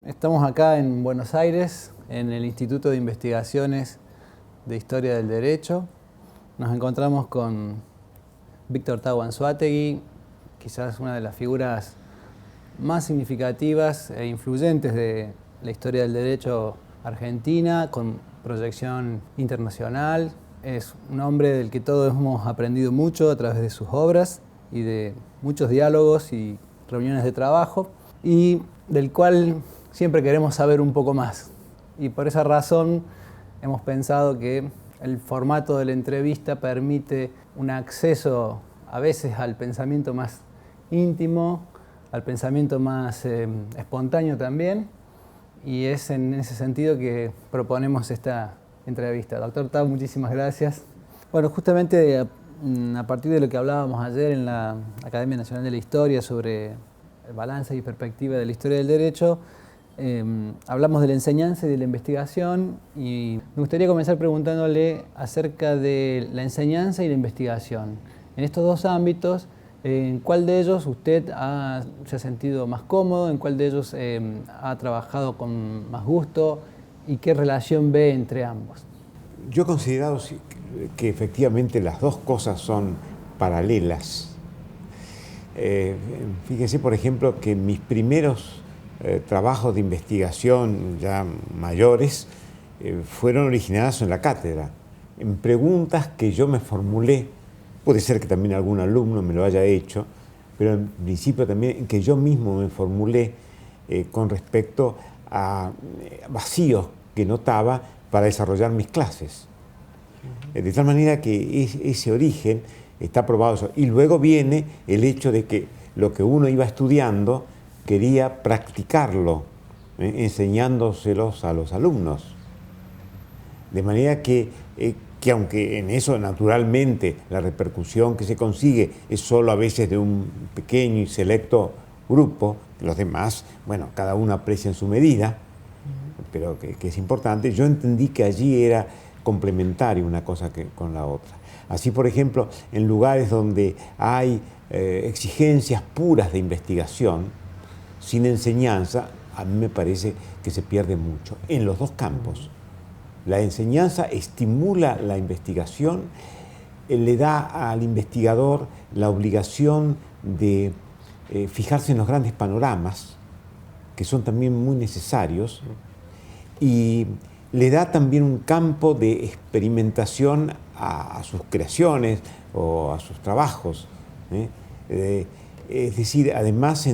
Estamos acá en Buenos Aires, en el Instituto de Investigaciones de Historia del Derecho. Nos encontramos con Víctor Tau Anzoátegui, quizás una de las figuras más significativas e influyentes de la historia del derecho argentina, con proyección internacional. Es un hombre del que todos hemos aprendido mucho a través de sus obras y de muchos diálogos y reuniones de trabajo, y del cual siempre queremos saber un poco más. Y por esa razón hemos pensado que el formato de la entrevista permite un acceso a veces al pensamiento más íntimo, al pensamiento más espontáneo también, y es en ese sentido que proponemos esta entrevista. Doctor Tau, muchísimas gracias. Bueno, justamente a partir de lo que hablábamos ayer en la Academia Nacional de la Historia sobre el balance y perspectiva de la historia del derecho, hablamos de la enseñanza y de la investigación, y me gustaría comenzar preguntándole acerca de la enseñanza y la investigación. En estos dos ámbitos, ¿en cuál de ellos usted se ha sentido más cómodo? ¿En cuál de ellos ha trabajado con más gusto? ¿Y qué relación ve entre ambos? Yo he considerado que efectivamente las dos cosas son paralelas. Fíjense, por ejemplo, que mis primeros trabajos de investigación ya mayores fueron originados en la cátedra, en preguntas que yo me formulé. Puede ser que también algún alumno me lo haya hecho, pero en principio también que yo mismo me formulé con respecto a vacíos que notaba para desarrollar mis clases. De tal manera que ese origen está probado eso. Y luego viene el hecho de que lo que uno iba estudiando quería practicarlo, enseñándoselos a los alumnos. De manera que aunque en eso naturalmente la repercusión que se consigue es solo a veces de un pequeño y selecto grupo, los demás, bueno, cada uno aprecia en su medida, pero que es importante, yo entendí que allí era complementario una cosa con la otra. Así, por ejemplo, en lugares donde hay exigencias puras de investigación, sin enseñanza, a mí me parece que se pierde mucho, en los dos campos. La enseñanza estimula la investigación, le da al investigador la obligación de fijarse en los grandes panoramas, que son también muy necesarios, y le da también un campo de experimentación a sus creaciones o a sus trabajos. Es decir, además,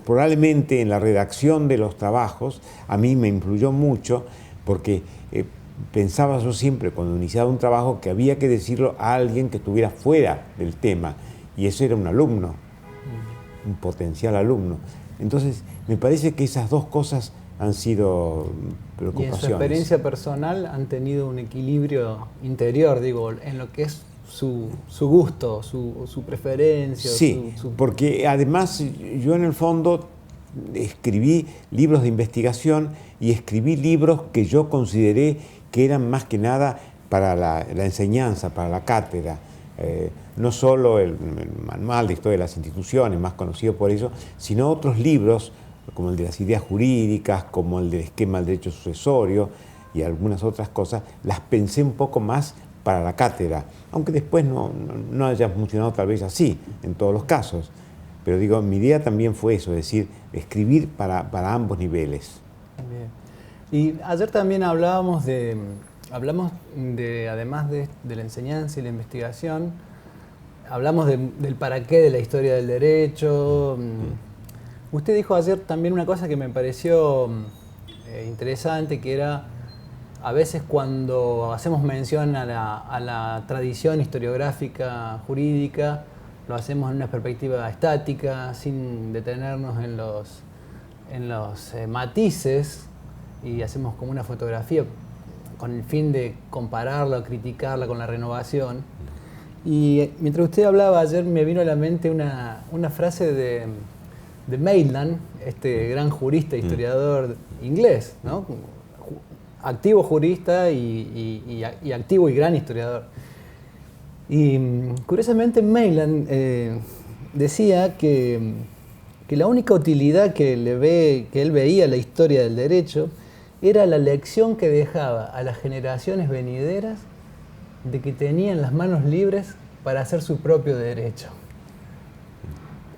probablemente en la redacción de los trabajos, a mí me influyó mucho porque pensaba yo siempre, cuando iniciaba un trabajo, que había que decirlo a alguien que estuviera fuera del tema, y eso era un alumno, un potencial alumno. Entonces, me parece que esas dos cosas han sido preocupaciones. ¿Y en su experiencia personal han tenido un equilibrio interior, digo, en lo que es su gusto, su preferencia? Sí, porque además yo en el fondo escribí libros de investigación y escribí libros que yo consideré que eran más que nada para la enseñanza, para la cátedra. No solo el Manual de Historia de las Instituciones, más conocido por eso, sino otros libros como el de las ideas jurídicas, como el del esquema del derecho sucesorio y algunas otras cosas, las pensé un poco más para la cátedra, aunque después no haya funcionado tal vez así en todos los casos. Pero digo, mi idea también fue eso, es decir, escribir para ambos niveles. Bien. Y ayer también hablamos de además de la enseñanza y la investigación, hablamos del para qué de la historia del derecho. Usted dijo ayer también una cosa que me pareció interesante, que era, a veces cuando hacemos mención a la tradición historiográfica jurídica, lo hacemos en una perspectiva estática, sin detenernos en los matices, y hacemos como una fotografía con el fin de compararla o criticarla con la renovación. Y mientras usted hablaba ayer, me vino a la mente una frase de Maitland, este gran jurista e historiador inglés, ¿no? Activo jurista y activo y gran historiador. Y curiosamente Maitland decía que que la única utilidad que él veía a la historia del derecho era la lección que dejaba a las generaciones venideras de que tenían las manos libres para hacer su propio derecho.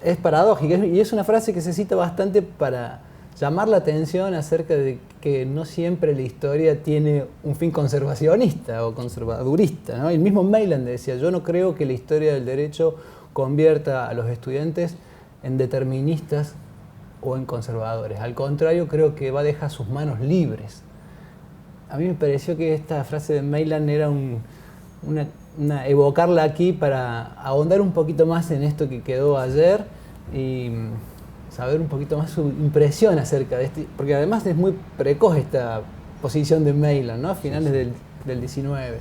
Es paradójica y es una frase que se cita bastante para llamar la atención acerca de que no siempre la historia tiene un fin conservacionista o conservadurista, ¿no? El mismo Mailand decía, yo no creo que la historia del derecho convierta a los estudiantes en deterministas o en conservadores. Al contrario, creo que va a dejar sus manos libres. A mí me pareció que esta frase de Mailand era evocarla aquí para ahondar un poquito más en esto que quedó ayer y saber un poquito más su impresión acerca de este, porque además es muy precoz esta posición de Mailand, ¿no? A finales del 19.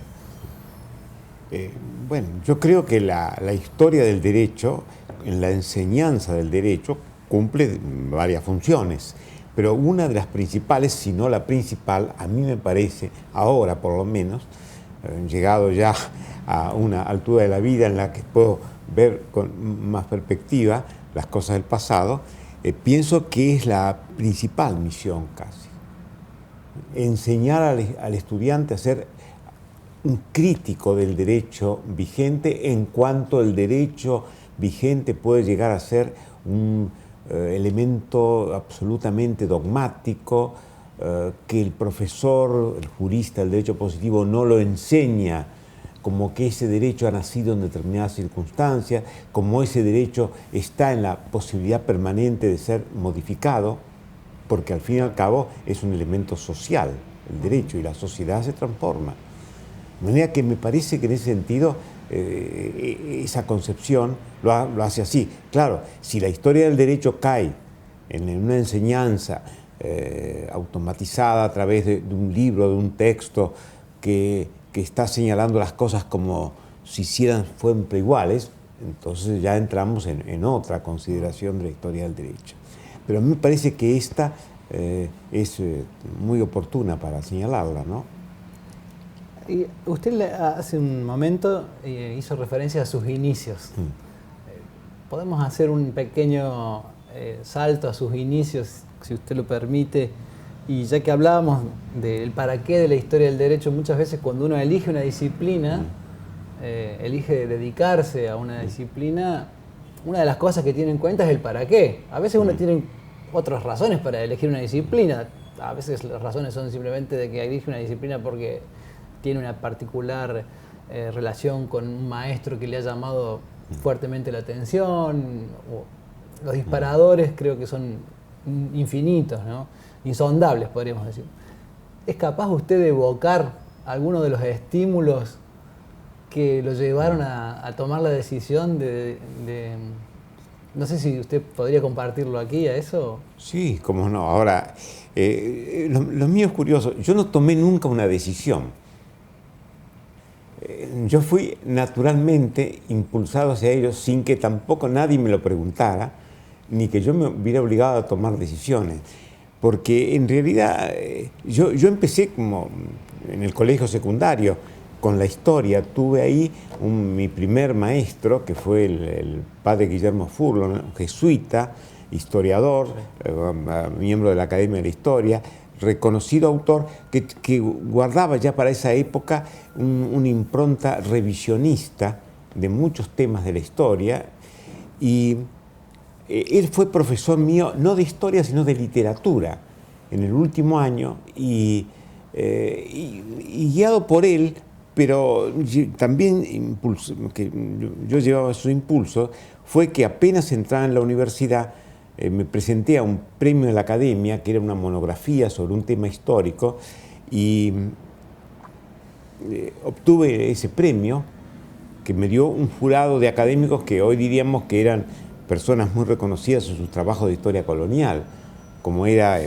Bueno, yo creo que la historia del derecho, en la enseñanza del derecho, cumple varias funciones, pero una de las principales, si no la principal, a mí me parece, ahora por lo menos, llegado ya a una altura de la vida en la que puedo ver con más perspectiva las cosas del pasado, pienso que es la principal misión casi. Enseñar al estudiante a ser un crítico del derecho vigente en cuanto el derecho vigente puede llegar a ser un elemento absolutamente dogmático, que el profesor, el jurista del derecho positivo no lo enseña como que ese derecho ha nacido en determinadas circunstancias, como ese derecho está en la posibilidad permanente de ser modificado, porque al fin y al cabo es un elemento social, el derecho, y la sociedad se transforma. De manera que me parece que en ese sentido esa concepción lo hace así. Claro, si la historia del derecho cae en una enseñanza automatizada a través de un libro, de un texto que está señalando las cosas como si fueran siempre iguales, entonces ya entramos en otra consideración de la historia del derecho. Pero a mí me parece que esta es muy oportuna para señalarla, ¿no? Y usted hace un momento hizo referencia a sus inicios. ¿Podemos hacer un pequeño salto a sus inicios, si usted lo permite? Y ya que hablábamos del para qué de la historia del derecho, muchas veces cuando uno elige una disciplina, elige dedicarse a una disciplina, una de las cosas que tiene en cuenta es el para qué. A veces uno tiene otras razones para elegir una disciplina. A veces las razones son simplemente de que elige una disciplina porque tiene una particular relación con un maestro que le ha llamado fuertemente la atención. Los disparadores creo que son infinitos, ¿no? Insondables, podríamos decir. ¿Es capaz usted de evocar alguno de los estímulos que lo llevaron a tomar la decisión no sé si usted podría compartirlo aquí a eso? Sí, cómo no. Ahora, lo mío es curioso. Yo no tomé nunca una decisión. Yo fui naturalmente impulsado hacia ellos sin que tampoco nadie me lo preguntara, ni que yo me hubiera obligado a tomar decisiones. Porque en realidad yo empecé como en el colegio secundario con la historia. Tuve ahí mi primer maestro, que fue el padre Guillermo Furlong, jesuita, historiador, miembro de la Academia de la Historia, reconocido autor que guardaba ya para esa época una impronta revisionista de muchos temas de la historia. Y él fue profesor mío, no de historia, sino de literatura, en el último año, y guiado por él, pero también que yo llevaba su impulso, fue que apenas entraba en la universidad, me presenté a un premio de la Academia, que era una monografía sobre un tema histórico, y obtuve ese premio, que me dio un jurado de académicos que hoy diríamos que eran personas muy reconocidas en sus trabajos de historia colonial, como era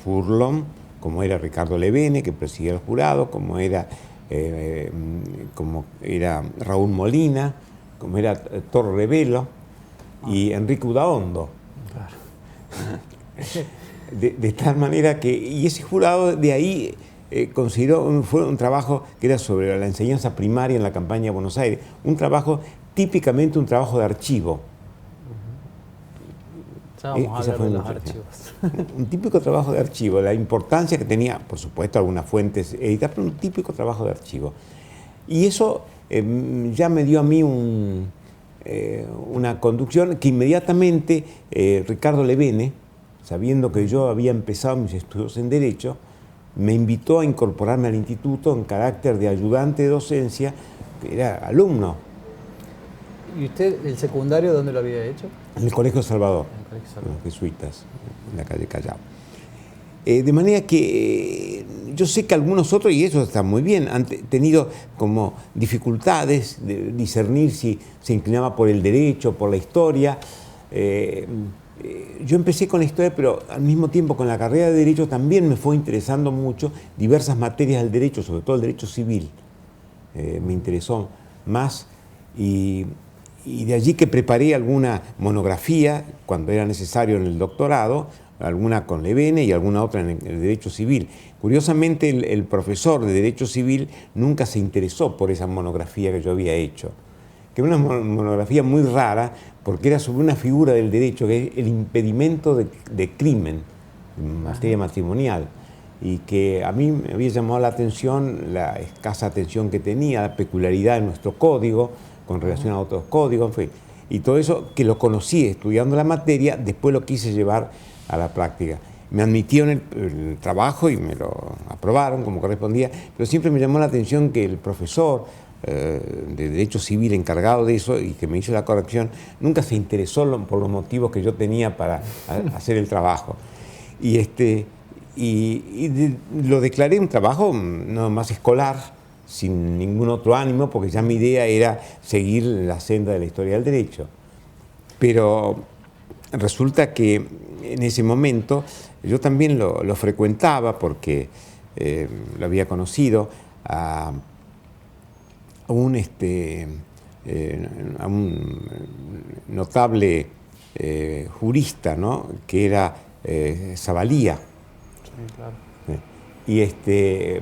Furlong, como era Ricardo Levene, que presidía el jurado, como era Raúl Molina, como era Toro Revelo y Enrique Udaondo. Claro. De tal manera que, y ese jurado de ahí fue un trabajo que era sobre la enseñanza primaria en la campaña de Buenos Aires, un trabajo típicamente un trabajo de archivo. Ya vamos a Esa hablar fue de mi los reflexión. archivos. Un típico trabajo de archivo, la importancia que tenía, por supuesto, algunas fuentes editadas, pero un típico trabajo de archivo. Y eso ya me dio a mí una conducción que inmediatamente Ricardo Levene, sabiendo que yo había empezado mis estudios en Derecho, me invitó a incorporarme al instituto en carácter de ayudante de docencia, que era alumno. ¿Y usted el secundario dónde lo había hecho? En el Colegio Salvador, En el Colegio en Salvador. los jesuitas, en la calle Callao. De manera que yo sé que algunos otros, y eso está muy bien, han tenido como dificultades de discernir si se inclinaba por el derecho, por la historia. Yo empecé con la historia, pero al mismo tiempo con la carrera de Derecho también me fue interesando mucho diversas materias del derecho, sobre todo el derecho civil. Me interesó más y de allí que preparé alguna monografía cuando era necesario en el doctorado, alguna con Levene y alguna otra en el derecho civil. Curiosamente, el profesor de derecho civil nunca se interesó por esa monografía que yo había hecho, que era una monografía muy rara porque era sobre una figura del derecho, que es el impedimento de crimen en materia matrimonial, y que a mí me había llamado la atención la escasa atención que tenía, la peculiaridad de nuestro código con relación a otros códigos, en fin. Y todo eso que lo conocí estudiando la materia, después lo quise llevar a la práctica. Me admitieron el trabajo y me lo aprobaron como correspondía, pero siempre me llamó la atención que el profesor de Derecho Civil encargado de eso y que me hizo la corrección, nunca se interesó por los motivos que yo tenía para hacer el trabajo. Y lo declaré un trabajo no más escolar, sin ningún otro ánimo, porque ya mi idea era seguir la senda de la historia del derecho. Pero resulta que en ese momento yo también lo frecuentaba porque lo había conocido a un notable jurista, ¿no?, que era Zavalía. Sí, claro. Y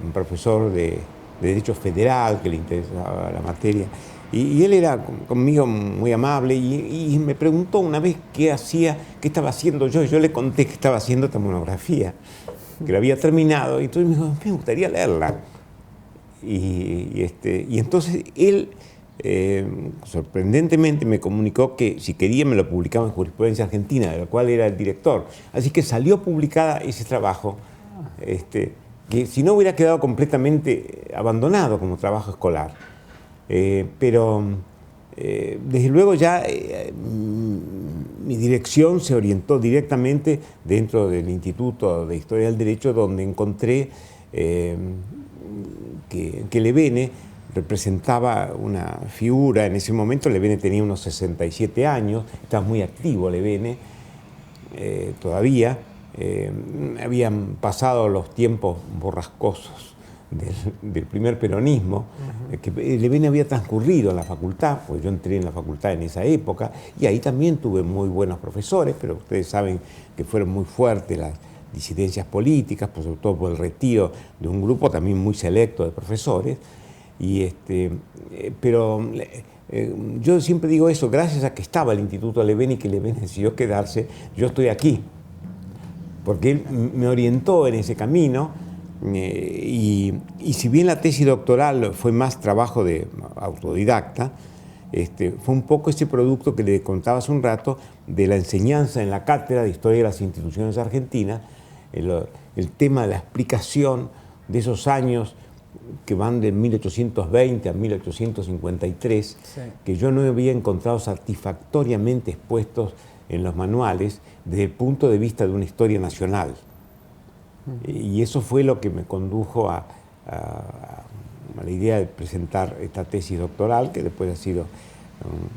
un profesor de Derecho Federal que le interesaba la materia. Y él era conmigo muy amable y me preguntó una vez qué estaba haciendo yo. Y yo le conté que estaba haciendo esta monografía, que la había terminado. Y entonces me dijo, me gustaría leerla. Y entonces él, sorprendentemente, me comunicó que si quería me lo publicaba en Jurisprudencia Argentina, de la cual era el director. Así que salió publicada ese trabajo, que si no hubiera quedado completamente abandonado como trabajo escolar. Pero desde luego ya mi dirección se orientó directamente dentro del Instituto de Historia del Derecho, donde encontré que Levene representaba una figura. En ese momento Levene tenía unos 67 años, estaba muy activo Levene todavía. Habían pasado los tiempos borrascosos del primer peronismo, que Levene había transcurrido en la facultad, pues yo entré en la facultad en esa época, y ahí también tuve muy buenos profesores, pero ustedes saben que fueron muy fuertes las disidencias políticas, pues sobre todo por el retiro de un grupo también muy selecto de profesores. Pero yo siempre digo eso, gracias a que estaba el Instituto Levene y que Levene decidió quedarse, yo estoy aquí, porque él me orientó en ese camino. Y si bien la tesis doctoral fue más trabajo de autodidacta, fue un poco ese producto que le contaba hace un rato de la enseñanza en la cátedra de Historia de las Instituciones Argentinas, el tema de la explicación de esos años que van de 1820 a 1853, sí, que yo no había encontrado satisfactoriamente expuestos en los manuales desde el punto de vista de una historia nacional. Y eso fue lo que me condujo a la idea de presentar esta tesis doctoral, que después ha sido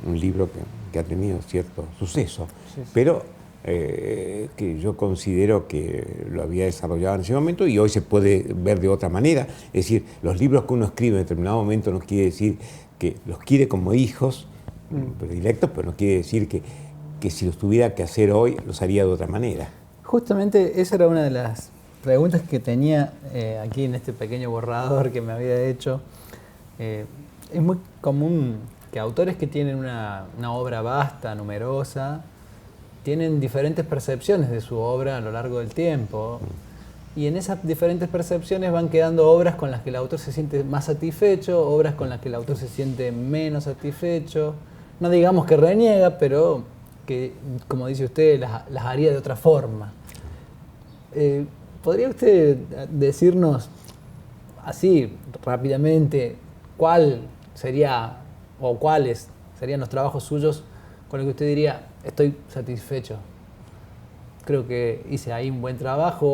un libro que ha tenido cierto suceso, sí, sí, pero que yo considero que lo había desarrollado en ese momento y hoy se puede ver de otra manera. Es decir, los libros que uno escribe en determinado momento no quiere decir que los quiere como hijos predilectos, pero no quiere decir que si los tuviera que hacer hoy, los haría de otra manera. Justamente esa era una de las preguntas que tenía aquí en este pequeño borrador que me había hecho. Es muy común que autores que tienen una obra vasta, numerosa, tienen diferentes percepciones de su obra a lo largo del tiempo. Y en esas diferentes percepciones van quedando obras con las que el autor se siente más satisfecho, obras con las que el autor se siente menos satisfecho. No digamos que reniega, pero que, como dice usted, las haría de otra forma. ¿Podría usted decirnos, así rápidamente, cuál sería o cuáles serían los trabajos suyos con los que usted diría, estoy satisfecho? Creo que hice ahí un buen trabajo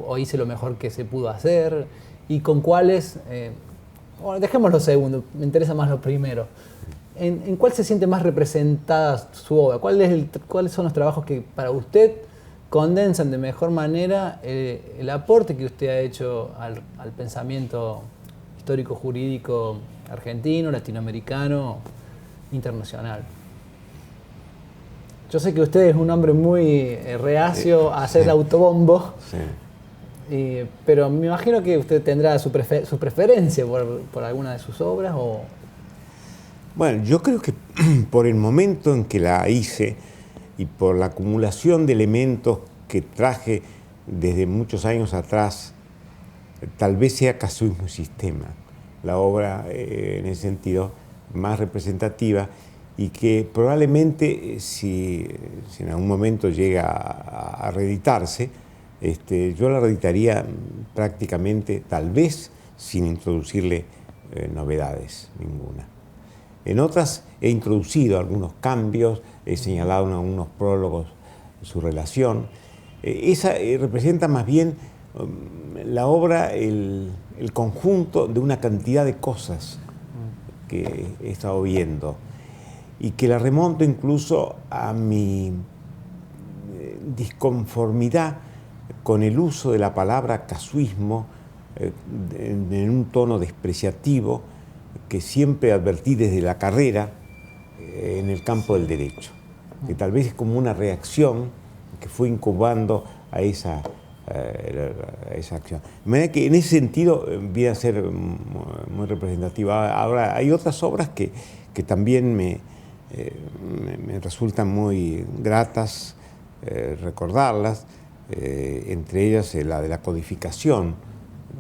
o hice lo mejor que se pudo hacer. ¿Y con cuáles? Bueno, dejemos lo segundo, me interesa más lo primero. ¿En cuál se siente más representada su obra? ¿Cuáles son los trabajos que para usted condensan de mejor manera el aporte que usted ha hecho al pensamiento histórico-jurídico argentino, latinoamericano, internacional? Yo sé que usted es un hombre muy reacio a hacer autobombo, pero me imagino que usted tendrá su preferencia por alguna de sus obras. Bueno, yo creo que por el momento en que la hice y por la acumulación de elementos que traje desde muchos años atrás, tal vez sea Casuismo y Sistema, la obra en ese sentido más representativa, y que probablemente si en algún momento llega a reeditarse, yo la reeditaría prácticamente, tal vez, sin introducirle novedades ninguna. En otras he introducido algunos cambios, he señalado en algunos prólogos su relación. Esa representa más bien la obra, el conjunto de una cantidad de cosas que he estado viendo, y que la remonto incluso a mi disconformidad con el uso de la palabra casuismo en un tono despreciativo que siempre advertí desde la carrera en el campo del derecho, que tal vez es como una reacción que fue incubando a esa acción. De manera que en ese sentido viene a ser muy representativa. Ahora, hay otras obras que también me resultan muy gratas recordarlas, entre ellas la de la codificación,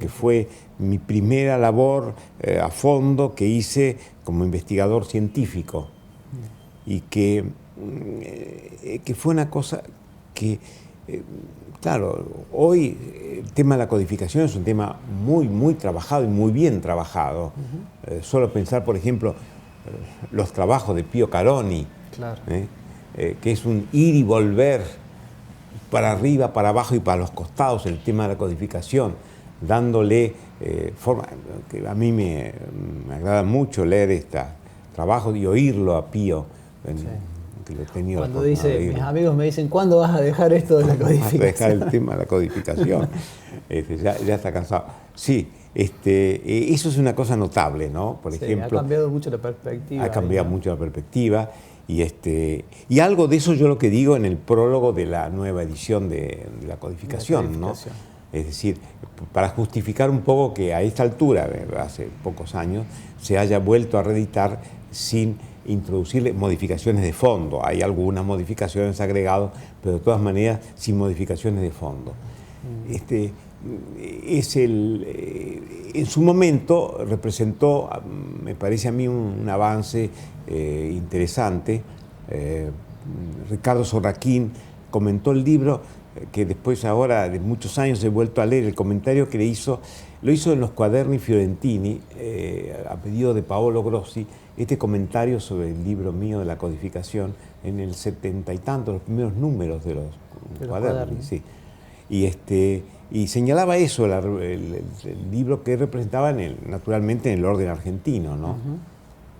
que fue mi primera labor a fondo que hice como investigador científico, y que fue una cosa que, claro, hoy el tema de la codificación es un tema muy trabajado y muy bien trabajado. Solo pensar, por ejemplo, los trabajos de Pío Caroni, claro, que es un ir y volver para arriba, para abajo y para los costados, el tema de la codificación, dándole forma. Que a mí me agrada mucho leer este trabajo y oírlo a Pío, que lo he tenido. Cuando dice, mis amigos me dicen, ¿cuándo vas a dejar esto de la codificación? Vas a dejar el tema de la codificación. Ya está cansado. Sí. Eso es una cosa notable, ¿no? Por ejemplo, ha cambiado mucho la perspectiva. Ha cambiado mucho la perspectiva, y algo de eso yo lo que digo en el prólogo de la nueva edición de la codificación, ¿no? Es decir, para justificar un poco que a esta altura, hace pocos años, se haya vuelto a reeditar sin introducirle modificaciones de fondo. Hay algunas modificaciones agregadas, pero de todas maneras sin modificaciones de fondo. En su momento representó, me parece a mí, un avance interesante. Ricardo Sorraquín comentó el libro, que después, ahora de muchos años, he vuelto a leer el comentario que lo hizo en los Quaderni Fiorentini, a pedido de Paolo Grossi, este comentario sobre el libro mío de la codificación en el 70 y tanto, los primeros números de los Quaderni. Sí. Y señalaba eso, el libro que representaba naturalmente en el orden argentino, ¿no?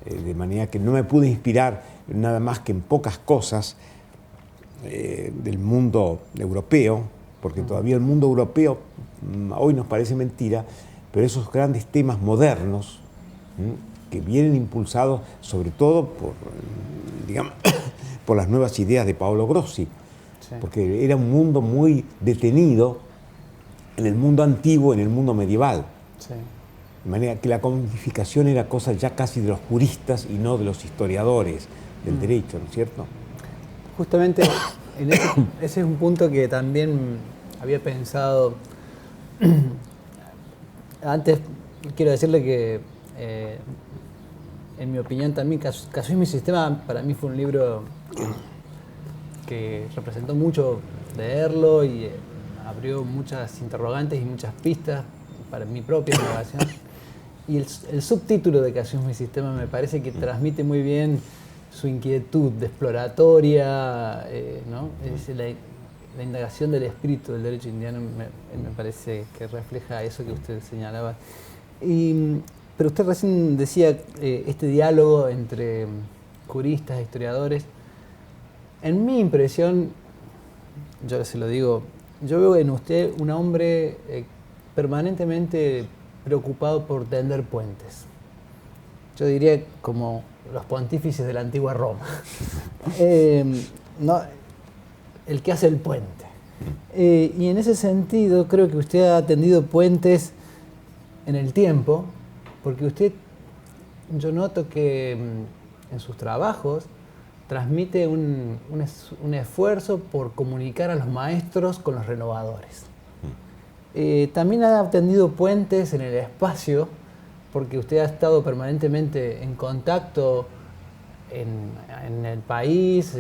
De manera que no me pude inspirar nada más que en pocas cosas del mundo europeo, porque todavía el mundo europeo hoy nos parece mentira, pero esos grandes temas modernos que vienen impulsados sobre todo por las nuevas ideas de Paolo Grossi, porque era un mundo muy detenido en el mundo antiguo, en el mundo medieval. De manera que la codificación era cosa ya casi de los juristas y no de los historiadores del derecho, ¿no es cierto? Justamente Ese es un punto que también había pensado. Antes quiero decirle que, en mi opinión también, Casuismo y Sistema para mí fue un libro que representó mucho leerlo y abrió muchas interrogantes y muchas pistas para mi propia indagación. Y el subtítulo de Casuismo y Sistema me parece que transmite muy bien su inquietud de exploratoria, ¿no? Es la indagación del espíritu del derecho indiano me parece que refleja eso que usted señalaba. Pero usted recién decía este diálogo entre juristas, historiadores. En mi impresión, yo se lo digo, yo veo en usted un hombre permanentemente preocupado por tender puentes. Yo diría como los pontífices de la antigua Roma. No, el que hace el puente. Y en ese sentido creo que usted ha tendido puentes en el tiempo, porque usted, yo noto que en sus trabajos transmite un esfuerzo por comunicar a los maestros con los renovadores. También ha tendido puentes en el espacio, porque usted ha estado permanentemente en contacto en el país,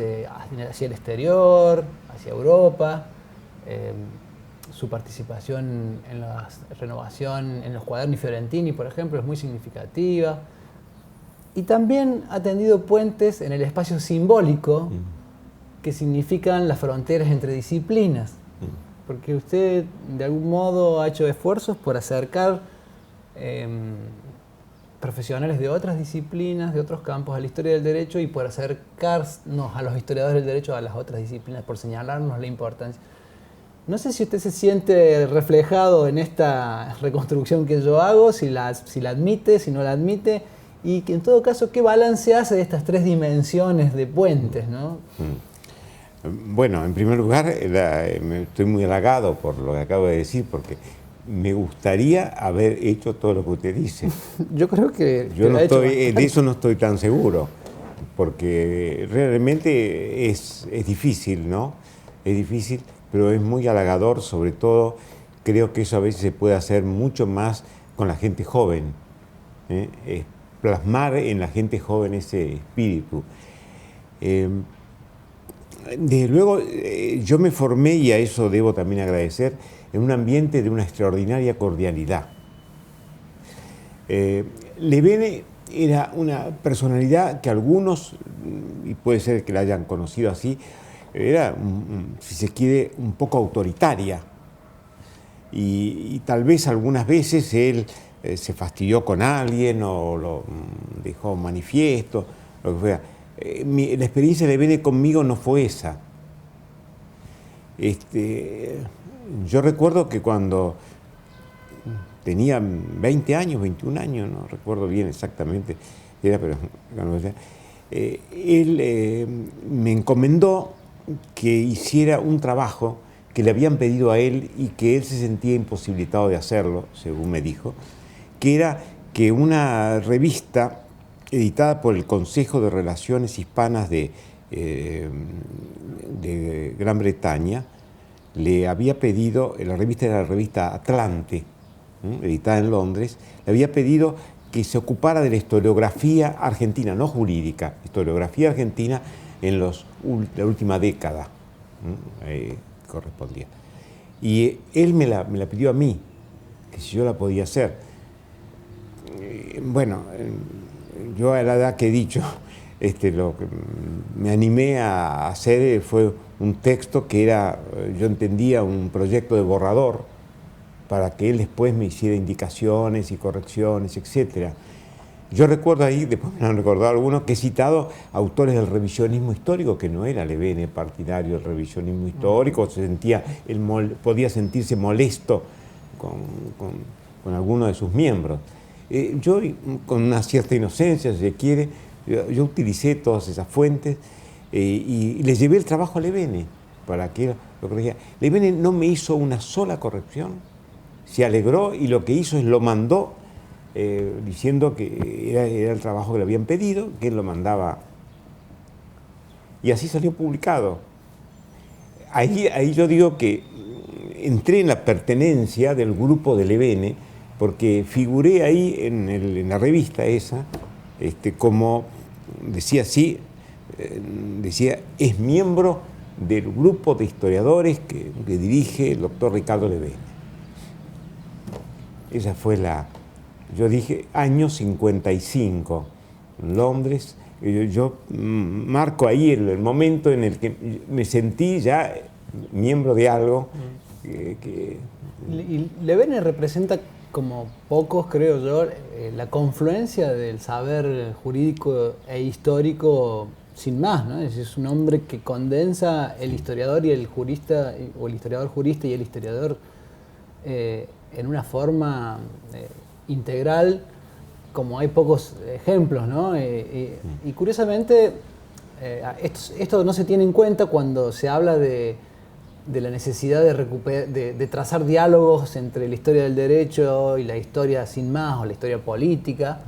hacia el exterior, hacia Europa. Su participación en la renovación, en los cuaderni Fiorentini, por ejemplo, es muy significativa. Y también ha tendido puentes en el espacio simbólico, que significan las fronteras entre disciplinas. Porque usted, de algún modo, ha hecho esfuerzos por acercar profesionales de otras disciplinas, de otros campos, a la historia del derecho, y por acercarnos a los historiadores del derecho a las otras disciplinas, por señalarnos la importancia. No sé si usted se siente reflejado en esta reconstrucción que yo hago, si la admite, si no la admite, y que en todo caso, ¿qué balance hace de estas tres dimensiones de puentes, ¿no? Bueno, en primer lugar, estoy muy halagado por lo que acabo de decir, porque me gustaría haber hecho todo lo que usted dice. Yo creo que yo no estoy, de eso no estoy tan seguro, porque realmente es difícil, ¿no? Es difícil, pero es muy halagador. Sobre todo, creo que eso a veces se puede hacer mucho más con la gente joven, ¿eh? Plasmar en la gente joven ese espíritu. Desde luego, yo me formé, y a eso debo también agradecer, en un ambiente de una extraordinaria cordialidad. Levene era una personalidad que algunos, y puede ser que la hayan conocido así, era, si se quiere, un poco autoritaria. Y tal vez algunas veces él se fastidió con alguien o lo dejó manifiesto, lo que fuera. La experiencia de Levene conmigo no fue esa. Yo recuerdo que cuando tenía 20 años, 21 años, no recuerdo bien exactamente, pero él me encomendó que hiciera un trabajo que le habían pedido a él y que él se sentía imposibilitado de hacerlo, según me dijo, que era que una revista editada por el Consejo de Relaciones Hispanas de Gran Bretaña le había pedido, la revista era la revista Atlante, editada en Londres, le había pedido que se ocupara de la historiografía argentina, no jurídica, historiografía argentina en la última década, correspondía. Y él me la pidió a mí, que si yo la podía hacer. Bueno, yo a la edad que he dicho, lo que me animé a hacer fue un texto que era, yo entendía, un proyecto de borrador para que él después me hiciera indicaciones y correcciones, etc. Yo recuerdo ahí, después me han recordado algunos, que he citado autores del revisionismo histórico, que no era Levene partidario del revisionismo histórico, podía sentirse molesto con alguno de sus miembros. Yo, con una cierta inocencia, si se quiere, yo utilicé todas esas fuentes y le llevé el trabajo a Levene para que lo corrigiera. Levene no me hizo una sola corrección, se alegró y lo que hizo es lo mandó diciendo que era el trabajo que le habían pedido, que él lo mandaba. Y así salió publicado. ahí yo digo que entré en la pertenencia del grupo de Levene, porque figuré ahí en la revista esa, como decía así, decía, es miembro del grupo de historiadores que dirige el doctor Ricardo Levene. Esa fue yo dije, año 55, en Londres. Yo marco ahí el momento en el que me sentí ya miembro de algo. Y Levene representa, como pocos creo yo, la confluencia del saber jurídico e histórico sin más, ¿no? Es un hombre que condensa el historiador y el jurista, o el historiador jurista y el historiador en una forma integral, como hay pocos ejemplos, ¿no? Y curiosamente, esto no se tiene en cuenta cuando se habla de la necesidad de trazar diálogos entre la historia del derecho y la historia sin más, o la historia política,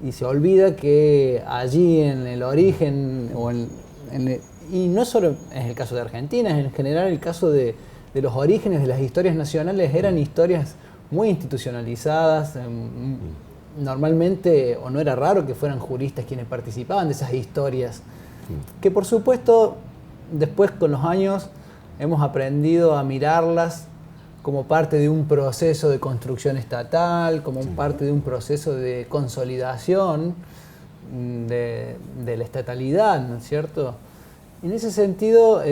y se olvida que allí en el origen, y no solo es el caso de Argentina, es en general el caso de los orígenes de las historias nacionales, eran historias muy institucionalizadas. Normalmente, o no era raro que fueran juristas quienes participaban de esas historias, que por supuesto después con los años hemos aprendido a mirarlas como parte de un proceso de construcción estatal, como parte de un proceso de consolidación de la estatalidad, ¿no es cierto? En ese sentido,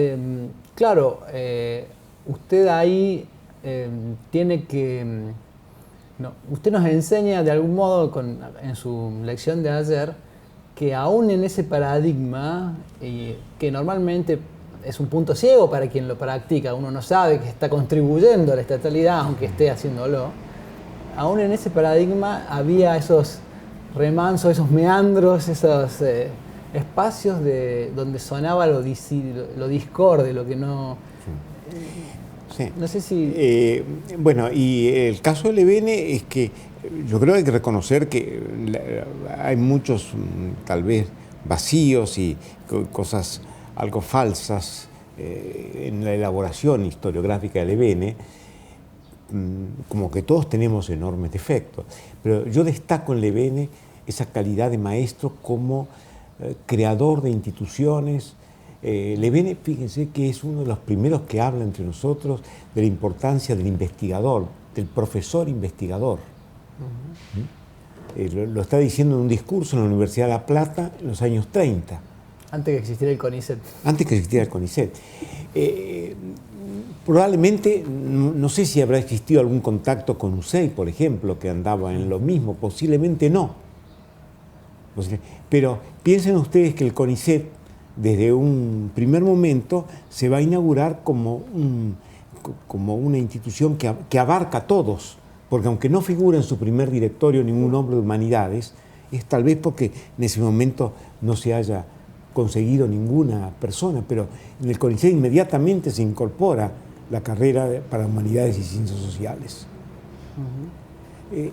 claro, usted ahí tiene que... No, usted nos enseña de algún modo en su lección de ayer que aún en ese paradigma, que normalmente es un punto ciego para quien lo practica, uno no sabe que está contribuyendo a la estatalidad aunque esté haciéndolo, aún en ese paradigma había esos remansos, esos meandros, esos espacios donde sonaba lo discorde, lo que no... Sí. No sé si... Bueno, y el caso de Levene es que yo creo que hay que reconocer que hay muchos, tal vez, vacíos y cosas algo falsas en la elaboración historiográfica de Levene, como que todos tenemos enormes defectos. Pero yo destaco en Levene esa calidad de maestro como creador de instituciones. Levene, fíjense que es uno de los primeros que habla entre nosotros de la importancia del investigador, del profesor investigador. Lo está diciendo en un discurso en la Universidad de La Plata en los años 30. Antes que existiera el CONICET. Antes que existiera el CONICET. Probablemente, no sé si habrá existido algún contacto con UCEI, por ejemplo, que andaba en lo mismo, posiblemente no. Pero piensen ustedes que el CONICET, desde un primer momento, se va a inaugurar como una institución que abarca a todos, porque aunque no figura en su primer directorio ningún hombre de humanidades, es tal vez porque en ese momento no se haya conseguido ninguna persona, pero en el CONICET inmediatamente se incorpora la carrera para humanidades y ciencias sociales.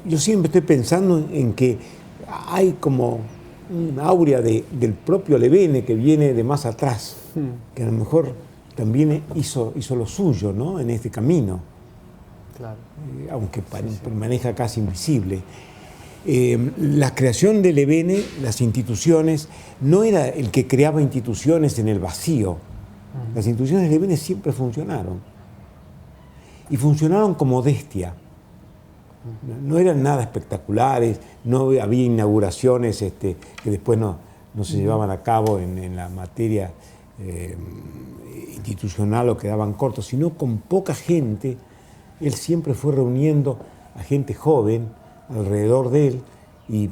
Yo siempre estoy pensando en que hay como un áurea del propio Levene que viene de más atrás, que a lo mejor también hizo lo suyo, ¿no?, en este camino, claro. Aunque permanezca casi invisible. La creación de Levene, las instituciones, no era el que creaba instituciones en el vacío. Las instituciones de Levene siempre funcionaron. Y funcionaron con modestia. No eran nada espectaculares, no había inauguraciones que después no se llevaban a cabo en la materia institucional o quedaban cortos, sino con poca gente. Él siempre fue reuniendo a gente joven alrededor de él y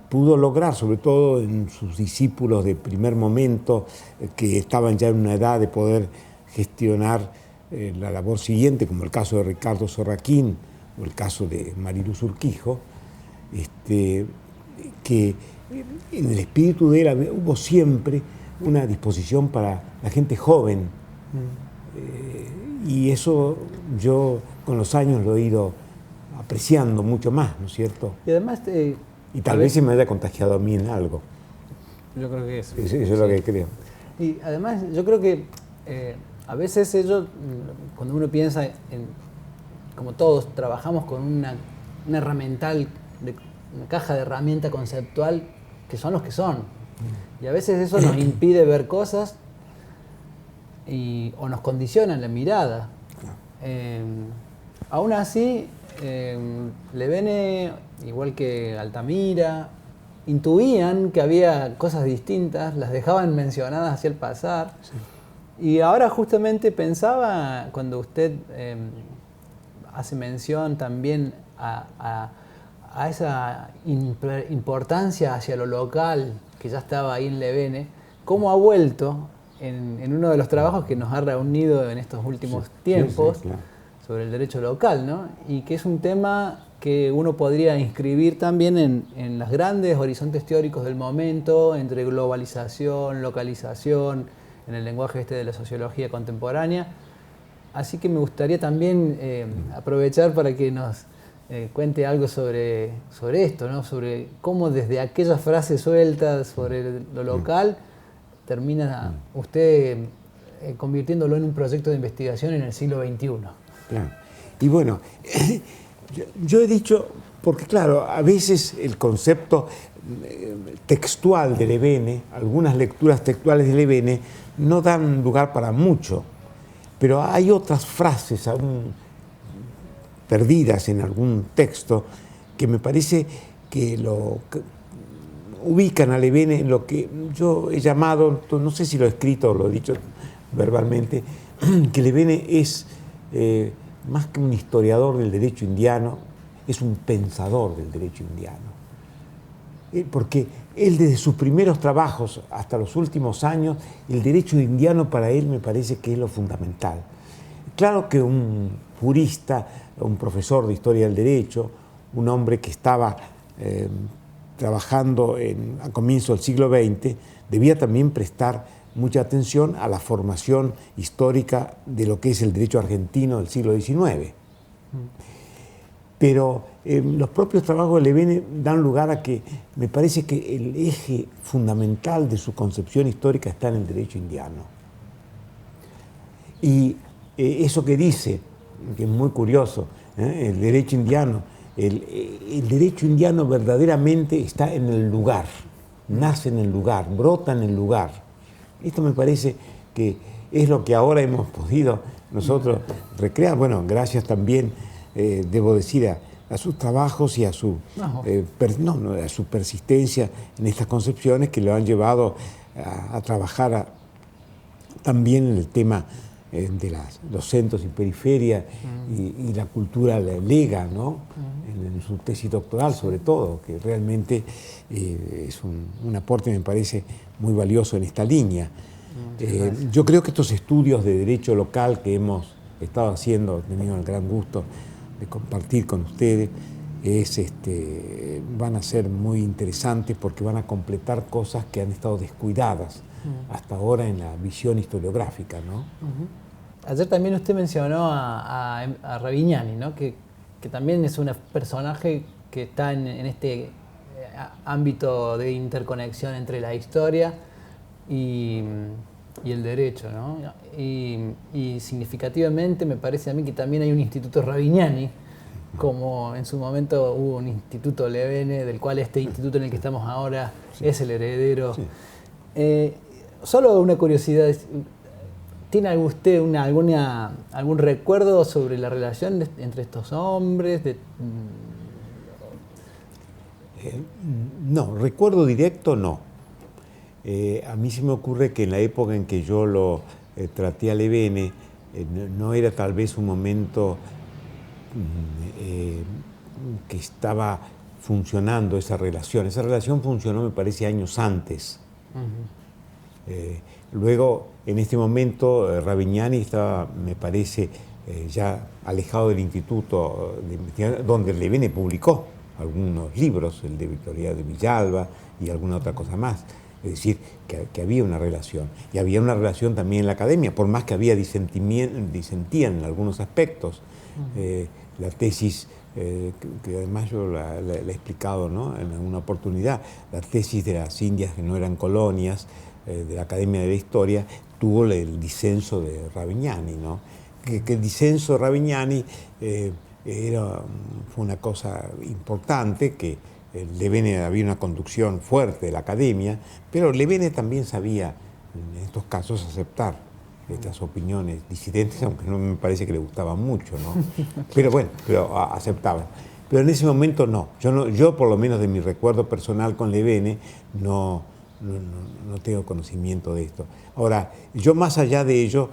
pudo lograr, sobre todo en sus discípulos de primer momento, que estaban ya en una edad de poder gestionar la labor siguiente, como el caso de Ricardo Sorraquín o el caso de Mariluz Urquijo, que en el espíritu de él hubo siempre una disposición para la gente joven. Y eso yo con los años lo he ido apreciando mucho más, ¿no es cierto? Y además... y tal vez se me haya contagiado a mí en algo. Yo creo que eso. Eso es lo que creo. Y además yo creo que a veces ellos, cuando uno piensa en, como todos, trabajamos con una herramental, una caja de herramienta conceptual que son los que son. Y a veces eso nos impide ver cosas o nos condiciona la mirada. Aún así, Levene, igual que Altamira, intuían que había cosas distintas, las dejaban mencionadas hacia el pasar. Sí. Y ahora justamente pensaba, cuando usted hace mención también a esa importancia hacia lo local, que ya estaba ahí en Levene, cómo ha vuelto en uno de los trabajos que nos ha reunido en estos últimos tiempos, sí, claro, sobre el derecho local, ¿no? Y que es un tema que uno podría inscribir también en los grandes horizontes teóricos del momento, entre globalización, localización, en el lenguaje de la sociología contemporánea. Así que me gustaría también aprovechar para que nos cuente algo sobre esto, ¿no? Sobre cómo desde aquellas frases sueltas sobre lo local termina usted convirtiéndolo en un proyecto de investigación en el siglo XXI. Claro. Y bueno, yo he dicho, porque claro, a veces el concepto textual de Levene, algunas lecturas textuales de Levene, no dan lugar para mucho, pero hay otras frases aún perdidas en algún texto que me parece que lo ubican a Levene en lo que yo he llamado, no sé si lo he escrito o lo he dicho verbalmente, que Levene es más que un historiador del derecho indiano, es un pensador del derecho indiano. Porque él desde sus primeros trabajos hasta los últimos años, el derecho indiano para él me parece que es lo fundamental. Claro que un jurista, un profesor de historia del derecho, un hombre que estaba trabajando a comienzos del siglo XX, debía también prestar mucha atención a la formación histórica de lo que es el derecho argentino del siglo XIX. Pero los propios trabajos de Levene dan lugar a que me parece que el eje fundamental de su concepción histórica está en el derecho indiano. Y eso que dice, que es muy curioso, el derecho indiano, el derecho indiano verdaderamente está en el lugar, nace en el lugar, brota en el lugar. Esto me parece que es lo que ahora hemos podido nosotros recrear. Bueno, gracias también, debo decir, a sus trabajos y a su persistencia en estas concepciones que lo han llevado a trabajar también en el tema de los centros y periferias y la cultura lega, ¿no? En su tesis doctoral sobre todo, que realmente es un aporte, me parece, muy valioso en esta línea. Yo creo que estos estudios de derecho local que hemos estado haciendo, he tenido el gran gusto de compartir con ustedes, van a ser muy interesantes porque van a completar cosas que han estado descuidadas hasta ahora en la visión historiográfica, ¿no? Ayer también usted mencionó a Ravignani, ¿no? Que también es un personaje que está en este ámbito de interconexión entre la historia y el derecho, ¿no? Y significativamente me parece a mí que también hay un instituto Ravignani, como en su momento hubo un instituto Levene, del cual este instituto en el que estamos ahora es el heredero. Sí. Solo una curiosidad, ¿tiene usted algún recuerdo sobre la relación entre estos hombres? No, recuerdo directo no. A mí se me ocurre que en la época en que yo lo traté a Levene, no era tal vez un momento que estaba funcionando esa relación. Esa relación funcionó, me parece, años antes. Luego, en este momento, Ravignani estaba, me parece, ya alejado del instituto de investigación, donde Levene publicó algunos libros, el de Victoria de Villalba y alguna otra cosa más. Es decir, que había una relación. Y había una relación también en la academia, por más que había disentían en algunos aspectos. La tesis, que además yo la he explicado, ¿no?, en alguna oportunidad, la tesis de las Indias que no eran colonias, de la Academia de la Historia, tuvo el disenso de Ravignani, ¿no? Que el disenso de Ravignani fue una cosa importante, que Levene había una conducción fuerte de la academia, pero Levene también sabía en estos casos aceptar estas opiniones disidentes, aunque no me parece que le gustaban mucho, ¿no? Pero bueno, aceptaban. Pero en ese momento no. Yo por lo menos de mi recuerdo personal con Levene, no tengo conocimiento de esto. Ahora, yo más allá de ello,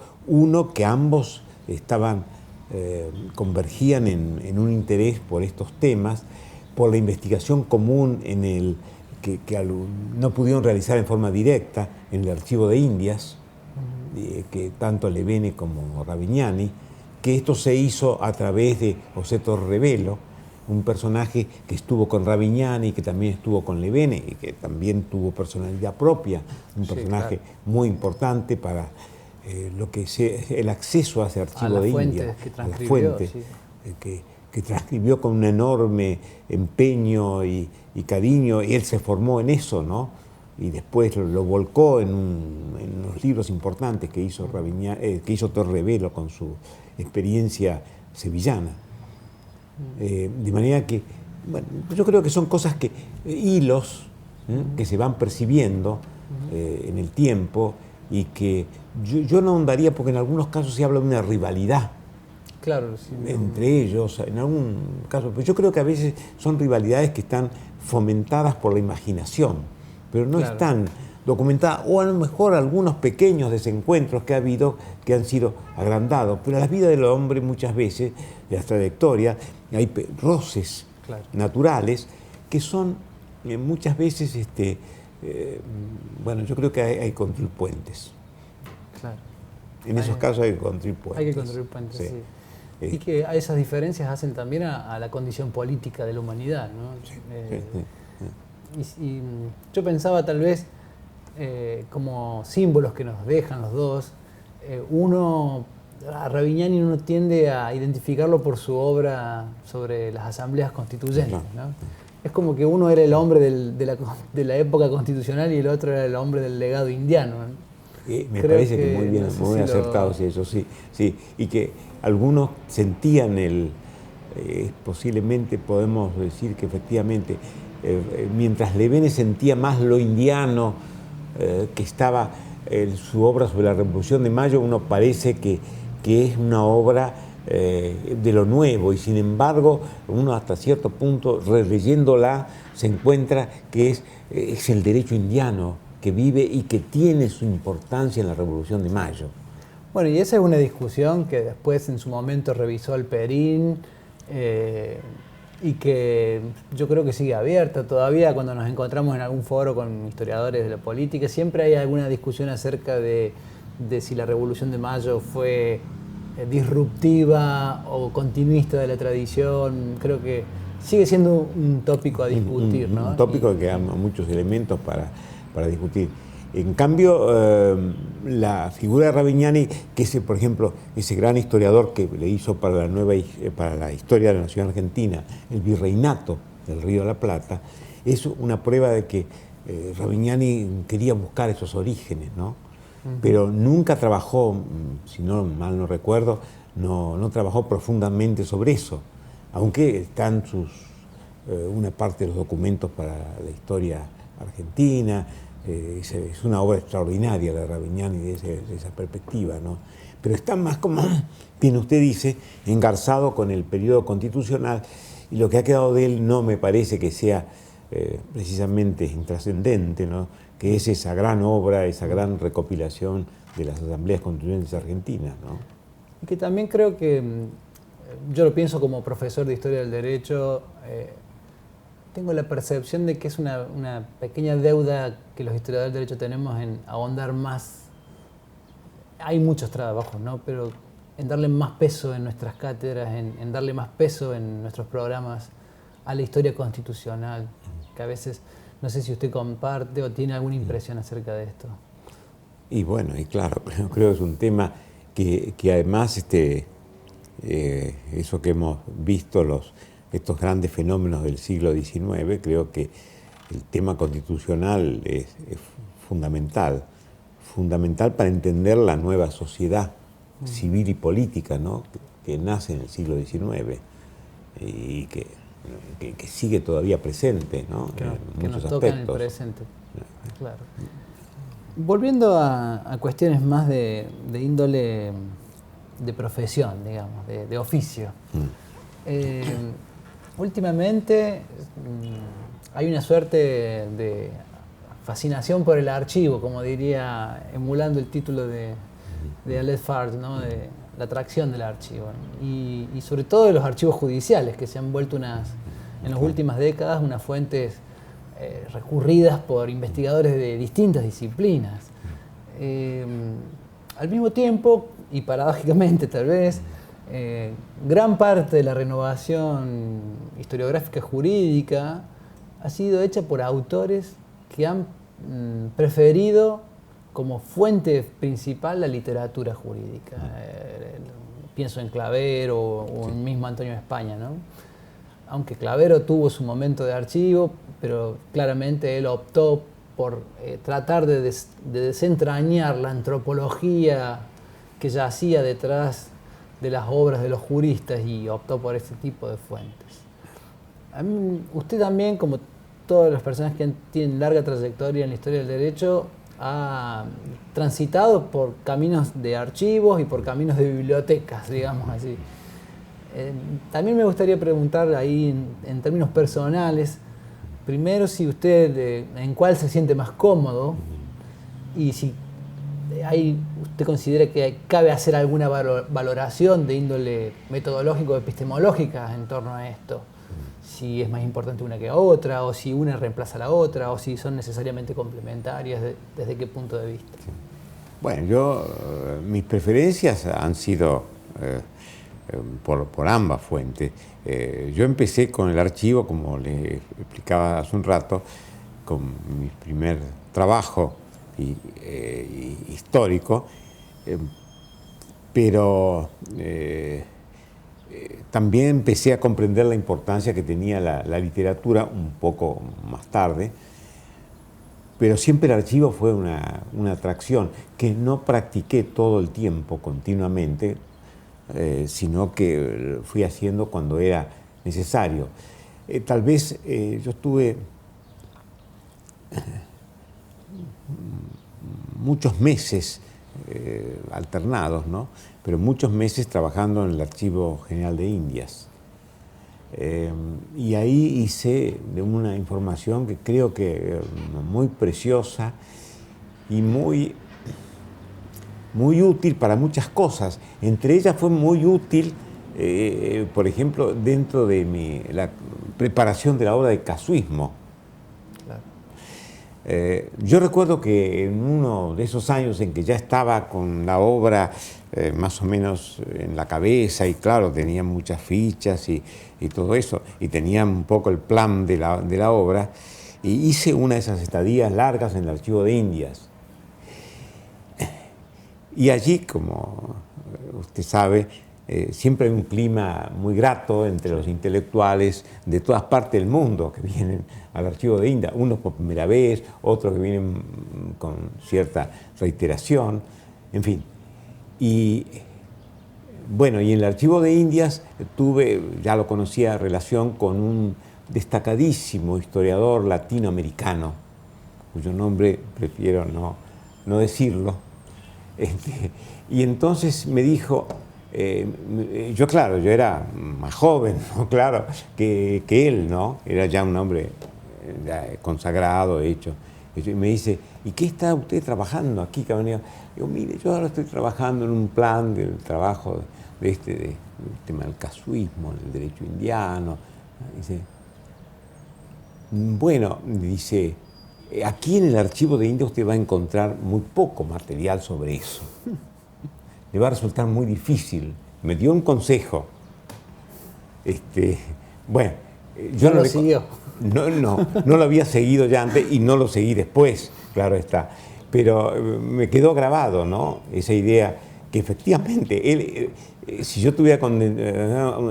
que ambos convergían en un interés por estos temas, por la investigación común que no pudieron realizar en forma directa en el Archivo de Indias, que tanto Levene como Ravignani, que esto se hizo a través de José Torrevelo, un personaje que estuvo con Ravignani, que también estuvo con Levene y que también tuvo personalidad propia, un personaje muy importante para lo que es el acceso a ese archivo de India, a las fuentes, que transcribió con un enorme empeño y cariño, y él se formó en eso, ¿no? Y después lo volcó en unos libros importantes que hizo Torrevelo con su experiencia sevillana. De manera que, bueno, yo creo que son cosas hilos que se van percibiendo en el tiempo, y que yo no ahondaría, porque en algunos casos se habla de una rivalidad. Claro, sí, entre ellos, en algún caso. Pero yo creo que a veces son rivalidades que están fomentadas por la imaginación, pero no están documentadas, o a lo mejor algunos pequeños desencuentros que ha habido que han sido agrandados. Pero en la vida del hombre muchas veces, de la trayectoria, hay roces naturales que son muchas veces, bueno, yo creo que hay construir puentes. Claro. En esos casos hay que construir puentes. Hay que construir puentes, sí. Y que esas diferencias hacen también a la condición política de la humanidad, ¿no? Y yo pensaba tal vez como símbolos que nos dejan los dos. A Ravignani uno tiende a identificarlo por su obra sobre las asambleas constituyentes, ¿no? Es como que uno era el hombre de la época constitucional y el otro era el hombre del legado indiano, ¿no? Me parece que muy bien, no sé, muy acertado, sí, eso sí. Y que algunos sentían posiblemente podemos decir que efectivamente, mientras Levene sentía más lo indiano, que estaba su obra sobre la Revolución de Mayo, uno parece que es una obra de lo nuevo, y sin embargo uno hasta cierto punto, releyéndola, se encuentra que es el derecho indiano que vive y que tiene su importancia en la Revolución de Mayo. Bueno, y esa es una discusión que después en su momento revisó Alperín, y que yo creo que sigue abierta todavía cuando nos encontramos en algún foro con historiadores de la política. Siempre hay alguna discusión acerca de si la Revolución de Mayo fue disruptiva o continuista de la tradición. Creo que sigue siendo un tópico a discutir, ¿no? Un tópico que da muchos elementos para discutir. En cambio, la figura de Ravignani, que por ejemplo, ese gran historiador que le hizo para la historia de la nación argentina, el virreinato del Río de la Plata, es una prueba de que Ravignani quería buscar esos orígenes, ¿no? Pero nunca trabajó, si no mal no recuerdo, no trabajó profundamente sobre eso, aunque están una parte de los documentos para la historia argentina. Es una obra extraordinaria la de Ravignani desde esa perspectiva, ¿no? Pero está más, como bien usted dice, engarzado con el periodo constitucional, y lo que ha quedado de él no me parece que sea precisamente intrascendente, ¿no? Que es esa gran obra, esa gran recopilación de las asambleas constituyentes argentinas, ¿no? Y que también creo que, yo lo pienso como profesor de Historia del Derecho, tengo la percepción de que es una pequeña deuda que los historiadores del derecho tenemos en ahondar más. Hay muchos trabajos, ¿no? Pero en darle más peso en nuestras cátedras, en darle más peso en nuestros programas a la historia constitucional, que a veces, no sé si usted comparte o tiene alguna impresión acerca de esto. Y bueno, y claro, creo que es un tema que además, eso que hemos visto, estos grandes fenómenos del siglo XIX, creo que el tema constitucional es fundamental fundamental para entender la nueva sociedad civil y política, ¿no? que nace en el siglo XIX y que sigue todavía presente, ¿no? Claro, en que muchos nos toca en el aspectos. presente. Claro. Volviendo a cuestiones más de índole de profesión, digamos, de oficio. Últimamente hay una suerte de fascinación por el archivo, como diría, emulando el título de Alet Farge, ¿no? De la atracción del archivo, ¿no? Y sobre todo de los archivos judiciales, que se han vuelto en las últimas décadas unas fuentes recurridas por investigadores de distintas disciplinas. Al mismo tiempo, y paradójicamente tal vez, gran parte de la renovación historiográfica jurídica ha sido hecha por autores que han preferido como fuente principal la literatura jurídica. Pienso en Clavero o en mismo Antonio de España, ¿no? Aunque Clavero tuvo su momento de archivo, pero claramente él optó por tratar de desentrañar la antropología que yacía detrás de las obras de los juristas y optó por este tipo de fuentes. Usted también, como todas las personas que tienen larga trayectoria en la historia del derecho, ha transitado por caminos de archivos y por caminos de bibliotecas, digamos así. También me gustaría preguntar ahí en términos personales, primero si usted en cuál se siente más cómodo y si usted considera que cabe hacer alguna valoración de índole metodológico o epistemológica en torno a esto. Si es más importante una que otra, o si una reemplaza a la otra, o si son necesariamente complementarias, ¿desde qué punto de vista? Bueno, mis preferencias han sido por ambas fuentes. Yo empecé con el archivo, como le explicaba hace un rato, con mi primer trabajo histórico, pero también empecé a comprender la importancia que tenía la literatura un poco más tarde, pero siempre el archivo fue una atracción que no practiqué todo el tiempo, continuamente, sino que fui haciendo cuando era necesario. Tal vez yo estuve muchos meses alternados, ¿no? Pero muchos meses trabajando en el Archivo General de Indias. Y ahí hice de una información que creo que muy preciosa y muy útil para muchas cosas. Entre ellas fue muy útil, por ejemplo, dentro de la preparación de la obra de casuismo. Yo recuerdo que en uno de esos años en que ya estaba con la obra más o menos en la cabeza y claro, tenía muchas fichas y todo eso, y tenía un poco el plan de la obra, y hice una de esas estadías largas en el Archivo de Indias. Y allí, como usted sabe, siempre hay un clima muy grato entre los intelectuales de todas partes del mundo que vienen al Archivo de Indias, unos por primera vez, otros que vienen con cierta reiteración, en fin. Y bueno, y en el Archivo de Indias ya lo conocía, relación con un destacadísimo historiador latinoamericano, cuyo nombre prefiero no decirlo. Y entonces me dijo, yo era más joven, ¿no? Claro, que él, ¿no? Era ya un hombre consagrado, hecho. Y me dice, ¿y qué está usted trabajando aquí, caballero? Digo, mire, yo ahora estoy trabajando en un plan del trabajo del tema del casuismo, el derecho indiano. Dice, bueno, dice, aquí en el Archivo de Indias usted va a encontrar muy poco material sobre eso. Le va a resultar muy difícil. Me dio un consejo. Bueno, yo no lo siguió. No lo había seguido ya antes y no lo seguí después, claro está. Pero me quedó grabado, ¿no? Esa idea que efectivamente él, si yo tuviera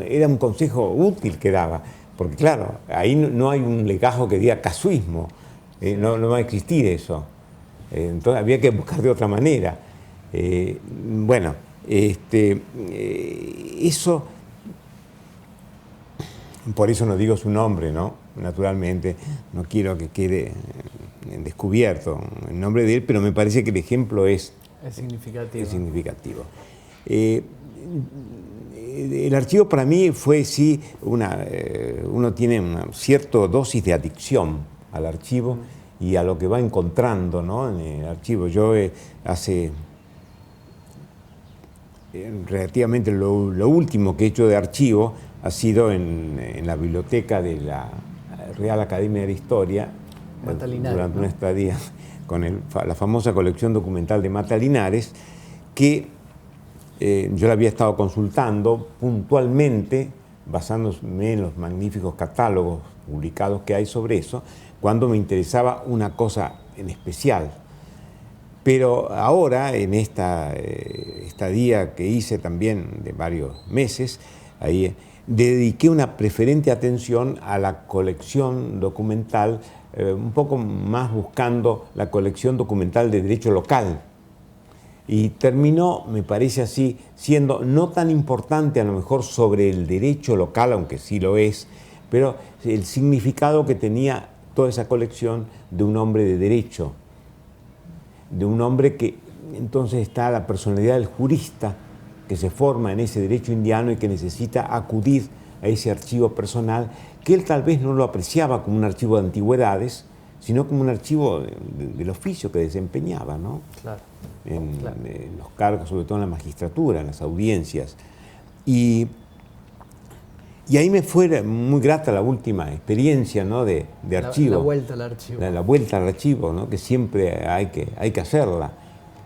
era un consejo útil que daba, porque claro, ahí no hay un legajo que diga casuismo, no va a existir eso. Entonces había que buscar de otra manera. Bueno, eso, por eso no digo su nombre, ¿no? Naturalmente, no quiero que quede descubierto el nombre de él, pero me parece que el ejemplo es significativo. Es significativo. El archivo para mí fue, sí, uno tiene una cierta dosis de adicción al archivo y a lo que va encontrando, ¿no?, en el archivo. Yo hace relativamente lo último que he hecho de archivo ha sido en la biblioteca de la Real Academia de la Historia, Mata Linares, durante ¿no?, una estadía con la famosa colección documental de Mata Linares, que yo la había estado consultando puntualmente, basándome en los magníficos catálogos publicados que hay sobre eso, cuando me interesaba una cosa en especial. Pero ahora, en esta estadía que hice también de varios meses, ahí dediqué una preferente atención a la colección documental, un poco más buscando la colección documental de derecho local. Y terminó, me parece así, siendo no tan importante a lo mejor sobre el derecho local, aunque sí lo es, pero el significado que tenía toda esa colección de un hombre de derecho, de un hombre que entonces está la personalidad del jurista que se forma en ese derecho indiano y que necesita acudir a ese archivo personal, que él tal vez no lo apreciaba como un archivo de antigüedades, sino como un archivo del oficio que desempeñaba, ¿no? Claro. En los cargos, sobre todo en la magistratura, en las audiencias. Y ahí me fue muy grata la última experiencia, ¿no?, de archivo. La vuelta al archivo. La vuelta al archivo, ¿no?, que siempre hay que hacerla.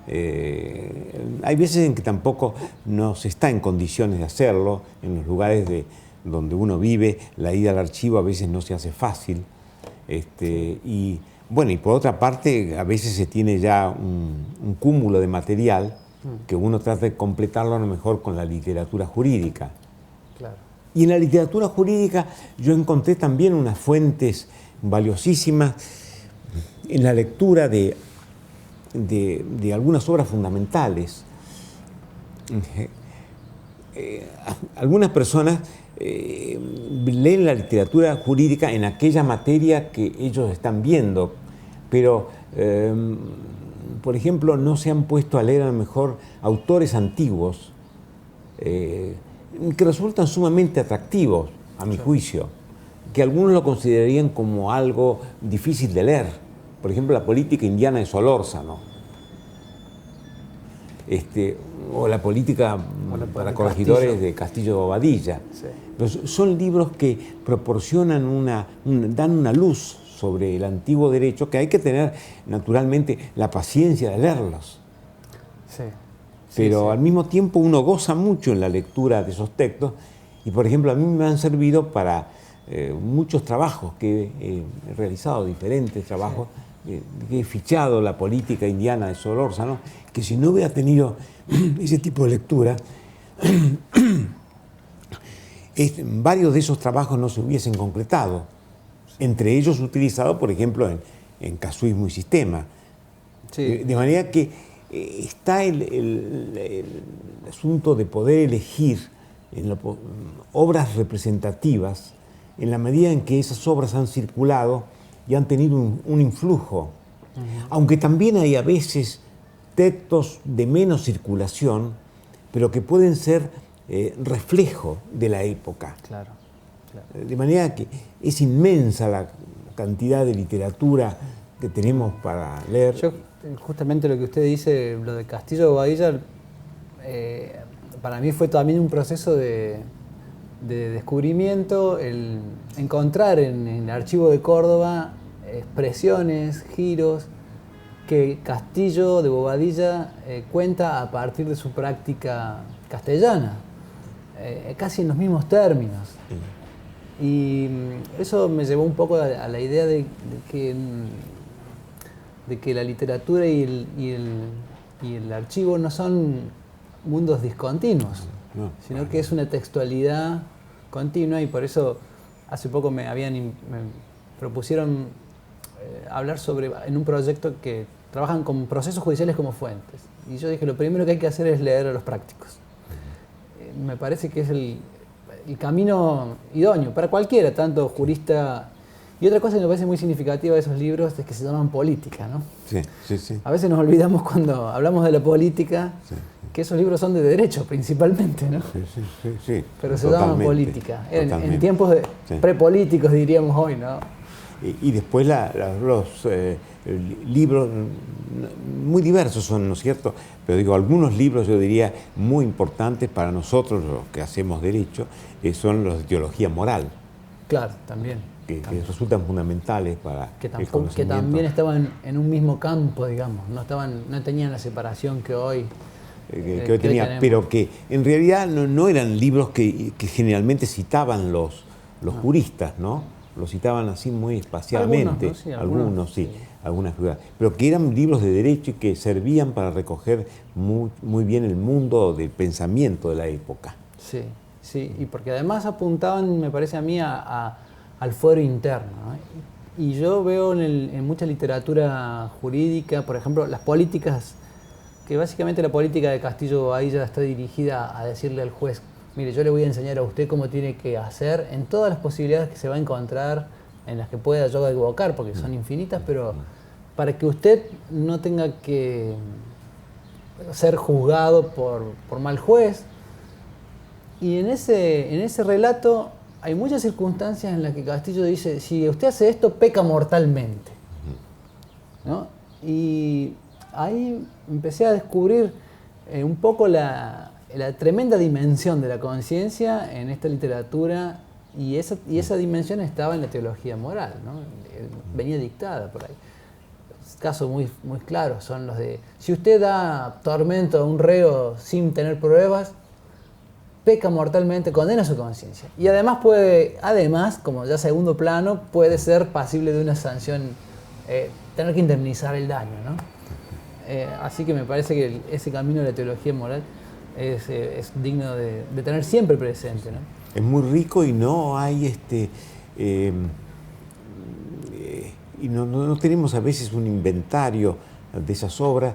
Hay veces en que tampoco no se está en condiciones de hacerlo. En los lugares donde uno vive, la ida al archivo a veces no se hace fácil. Y bueno, y por otra parte, a veces se tiene ya un cúmulo de material que uno trata de completarlo a lo mejor con la literatura jurídica. Claro. Y en la literatura jurídica yo encontré también unas fuentes valiosísimas en la lectura de algunas obras fundamentales. Algunas personas leen la literatura jurídica en aquella materia que ellos están viendo, pero, por ejemplo, no se han puesto a leer a lo mejor autores antiguos que resultan sumamente atractivos, a mi juicio, que algunos lo considerarían como algo difícil de leer. Por ejemplo, la política indiana de Solórzano, o la política para corregidores de Castillo de Bobadilla. Sí. Entonces, son libros que proporcionan dan una luz sobre el antiguo derecho, que hay que tener naturalmente la paciencia de leerlos. Sí. Pero sí. Al mismo tiempo uno goza mucho en la lectura de esos textos y, por ejemplo, a mí me han servido para muchos trabajos que he realizado, diferentes trabajos, que he fichado la política indiana de Solórzano, que si no hubiera tenido ese tipo de lectura, varios de esos trabajos no se hubiesen concretado, entre ellos utilizados, por ejemplo, en Casuismo y Sistema. Sí. De manera que está el asunto de poder elegir obras representativas en la medida en que esas obras han circulado y han tenido un influjo. Aunque también hay a veces textos de menos circulación, pero que pueden ser reflejo de la época. Claro, claro. De manera que es inmensa la cantidad de literatura que tenemos para leer. Yo, justamente lo que usted dice, lo de Castillo de Bobadilla, para mí fue también un proceso de descubrimiento, el encontrar en el archivo de Córdoba expresiones, giros, que Castillo de Bobadilla cuenta a partir de su práctica castellana, casi en los mismos términos. Y eso me llevó un poco a la idea de que la literatura y el archivo no son mundos discontinuos, sino que es una textualidad continua, y por eso hace poco me propusieron hablar en un proyecto que trabajan con procesos judiciales como fuentes. Y yo dije, lo primero que hay que hacer es leer a los prácticos. Me parece que es el camino idóneo para cualquiera, tanto jurista. Y otra cosa que me parece muy significativa de esos libros es que se llaman política, ¿no? Sí, sí, sí. A veces nos olvidamos cuando hablamos de la política, sí, que esos libros son de derecho principalmente, ¿no? Sí, sí, sí, sí. Pero se llaman política. En tiempos prepolíticos diríamos hoy, ¿no? Y después los libros muy diversos son, ¿no es cierto? Pero digo, algunos libros yo diría muy importantes para nosotros, los que hacemos derecho, son los de teología moral. Claro, también. Que resultan fundamentales para el conocimiento. Que también estaban en un mismo campo, digamos, no tenían la separación que hoy tenía, pero que en realidad no eran libros que generalmente citaban los juristas, ¿no? Los citaban así muy espaciadamente, algunos sí, algunas figuras, pero que eran libros de derecho y que servían para recoger muy bien el mundo del pensamiento de la época. Sí, sí, y porque además apuntaban, me parece a mí, al fuero interno, ¿no? Y yo veo en mucha literatura jurídica, por ejemplo, las políticas, que básicamente la política de Castillo ahí ya está dirigida a decirle al juez, mire, yo le voy a enseñar a usted cómo tiene que hacer en todas las posibilidades que se va a encontrar, en las que pueda yo equivocar, porque son infinitas, pero para que usted no tenga que ser juzgado por mal juez. Y en ese relato hay muchas circunstancias en las que Castillo dice, si usted hace esto, peca mortalmente, ¿no? Y ahí empecé a descubrir un poco la tremenda dimensión de la conciencia en esta literatura, y esa dimensión estaba en la teología moral, ¿no? Venía dictada por ahí. Casos muy, muy claros son los de, si usted da tormento a un reo sin tener pruebas, peca mortalmente, condena su conciencia. Y además como ya segundo plano, puede ser pasible de una sanción, tener que indemnizar el daño, ¿no? Así que me parece que ese camino de la teología moral es digno de tener siempre presente, ¿no? Es muy rico y no hay y no tenemos a veces un inventario de esas obras,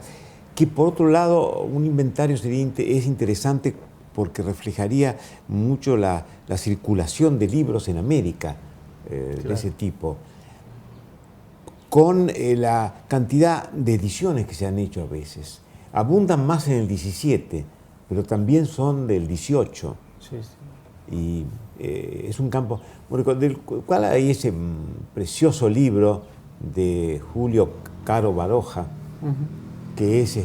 que por otro lado un inventario es interesante porque reflejaría mucho la circulación de libros en América de ese tipo, con la cantidad de ediciones que se han hecho a veces. Abundan más en el 17, pero también son del 18. Sí, sí. Y es un campo, del cual hay ese precioso libro de Julio Caro Baroja, que es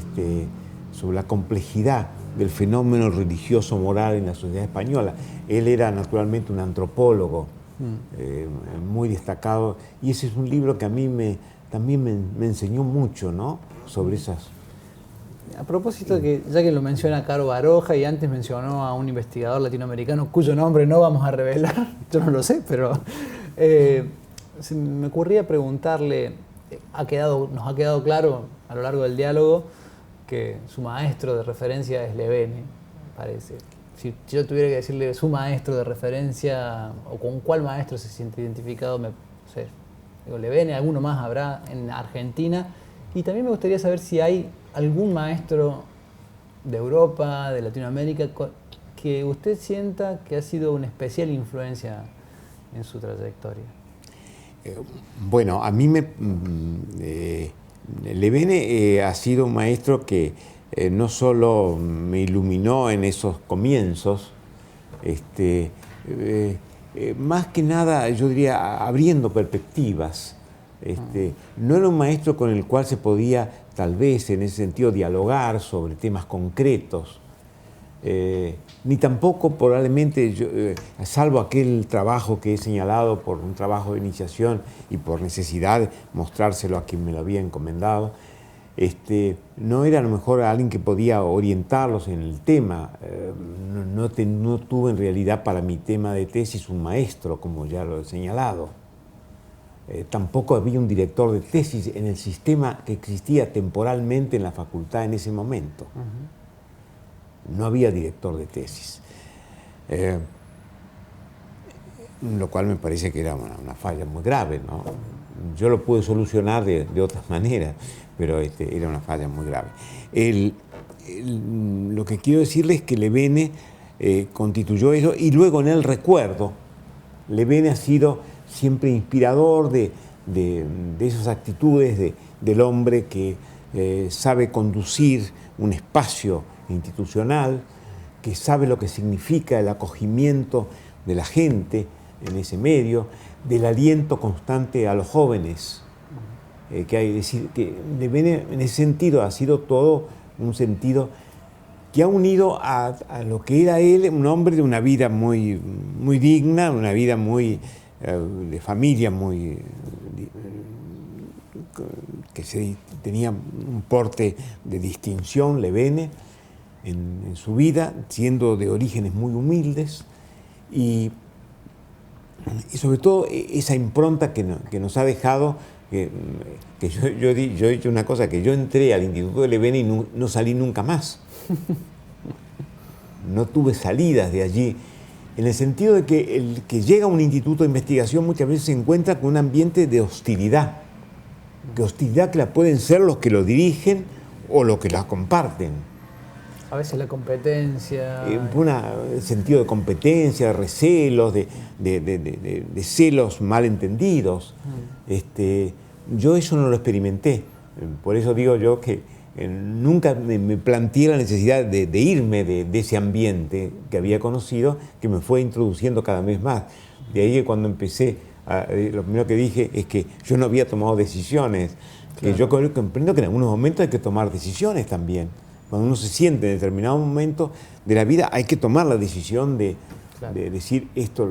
sobre la complejidad del fenómeno religioso moral en la sociedad española. Él era naturalmente un antropólogo muy destacado, y ese es un libro que a mí también me enseñó mucho, ¿no? Sobre esas... A propósito, ya que lo menciona Caro Baroja y antes mencionó a un investigador latinoamericano cuyo nombre no vamos a revelar, yo no lo sé, pero se me ocurría preguntarle, nos ha quedado claro a lo largo del diálogo que su maestro de referencia es Levene, parece. Si yo tuviera que decirle su maestro de referencia, o con cuál maestro se siente identificado, no sé, digo, Levene, alguno más habrá en Argentina. Y también me gustaría saber si hay algún maestro de Europa, de Latinoamérica, que usted sienta que ha sido una especial influencia en su trayectoria. Bueno, a mí Levene ha sido un maestro que no solo me iluminó en esos comienzos, más que nada, yo diría, abriendo perspectivas. No era un maestro con el cual se podía, tal vez, en ese sentido, dialogar sobre temas concretos, ni tampoco probablemente, salvo aquel trabajo que he señalado por un trabajo de iniciación y por necesidad de mostrárselo a quien me lo había encomendado, no era a lo mejor alguien que podía orientarlos en el tema. No tuve en realidad para mi tema de tesis un maestro, como ya lo he señalado. Tampoco había un director de tesis en el sistema que existía temporalmente en la facultad en ese momento. No había director de tesis. Lo cual me parece que era una falla muy grave, ¿no? yo lo pude solucionar de otras maneras, pero era una falla muy grave. Lo que quiero decirles es que Levene constituyó eso, y luego en el recuerdo, Levene ha sido siempre inspirador de esas actitudes del hombre que sabe conducir un espacio institucional, que sabe lo que significa el acogimiento de la gente en ese medio, del aliento constante a los jóvenes. Que hay que decir que Levene en ese sentido ha sido todo un sentido que ha unido a lo que era él, un hombre de una vida muy, muy digna, una vida muy de familia muy que tenía un porte de distinción, Levene, en su vida, siendo de orígenes muy humildes, y sobre todo esa impronta que nos ha dejado, que yo he dicho una cosa, que yo entré al Instituto de Levene y no salí nunca más. No tuve salidas de allí, en el sentido de que el que llega a un instituto de investigación muchas veces se encuentra con un ambiente de hostilidad, que la pueden ser los que lo dirigen o los que la comparten. A veces la competencia. Un sentido de competencia, de recelos, de celos malentendidos. Yo eso no lo experimenté. Por eso digo yo que nunca me planteé la necesidad de irme de ese ambiente que había conocido, que me fue introduciendo cada vez más. De ahí que cuando empecé, lo primero que dije es que yo no había tomado decisiones. Claro. Que yo comprendo que en algunos momentos hay que tomar decisiones también. Cuando uno se siente en determinado momento de la vida, hay que tomar la decisión de decir esto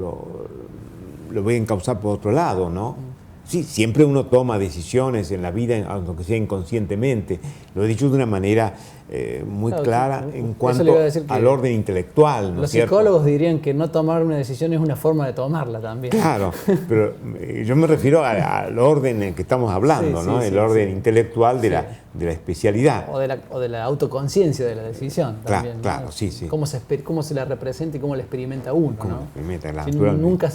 lo voy a encauzar por otro lado, ¿no? Sí, siempre uno toma decisiones en la vida, aunque sea inconscientemente. Lo he dicho de una manera muy clara en cuanto al orden intelectual, ¿no es cierto? Los psicólogos dirían que no tomar una decisión es una forma de tomarla también. Claro, pero yo me refiero al orden en que estamos hablando, ¿no? El orden intelectual de la especialidad. O de la autoconciencia de la decisión también. Claro, ¿no? sí. Cómo se la representa y cómo la experimenta uno, ¿no? Claro,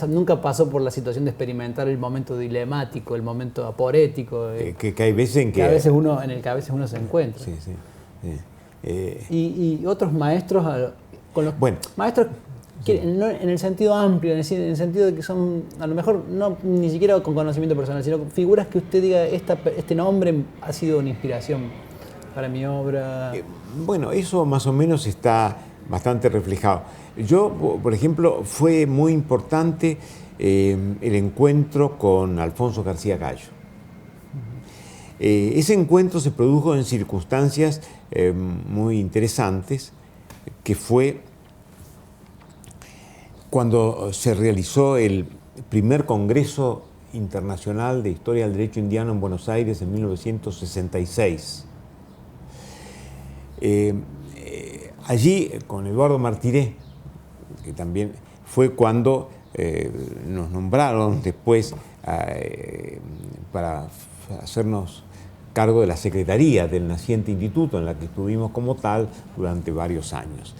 nunca pasó por la situación de experimentar el momento dilemático, el momento aporético. Que hay veces en que... a veces uno se encuentra. Sí. Y otros maestros, maestros que en el sentido amplio, en el sentido de que son, a lo mejor, no ni siquiera con conocimiento personal, sino figuras que usted diga, este nombre ha sido una inspiración para mi obra. Eso más o menos está bastante reflejado. Yo, por ejemplo, fue muy importante el encuentro con Alfonso García Gallo. Ese encuentro se produjo en circunstancias muy interesantes, que fue cuando se realizó el primer Congreso Internacional de Historia del Derecho Indiano en Buenos Aires en 1966. Allí, con Eduardo Martiré, que también fue cuando nos nombraron después para hacernos cargo de la secretaría del naciente instituto, en la que estuvimos como tal durante varios años.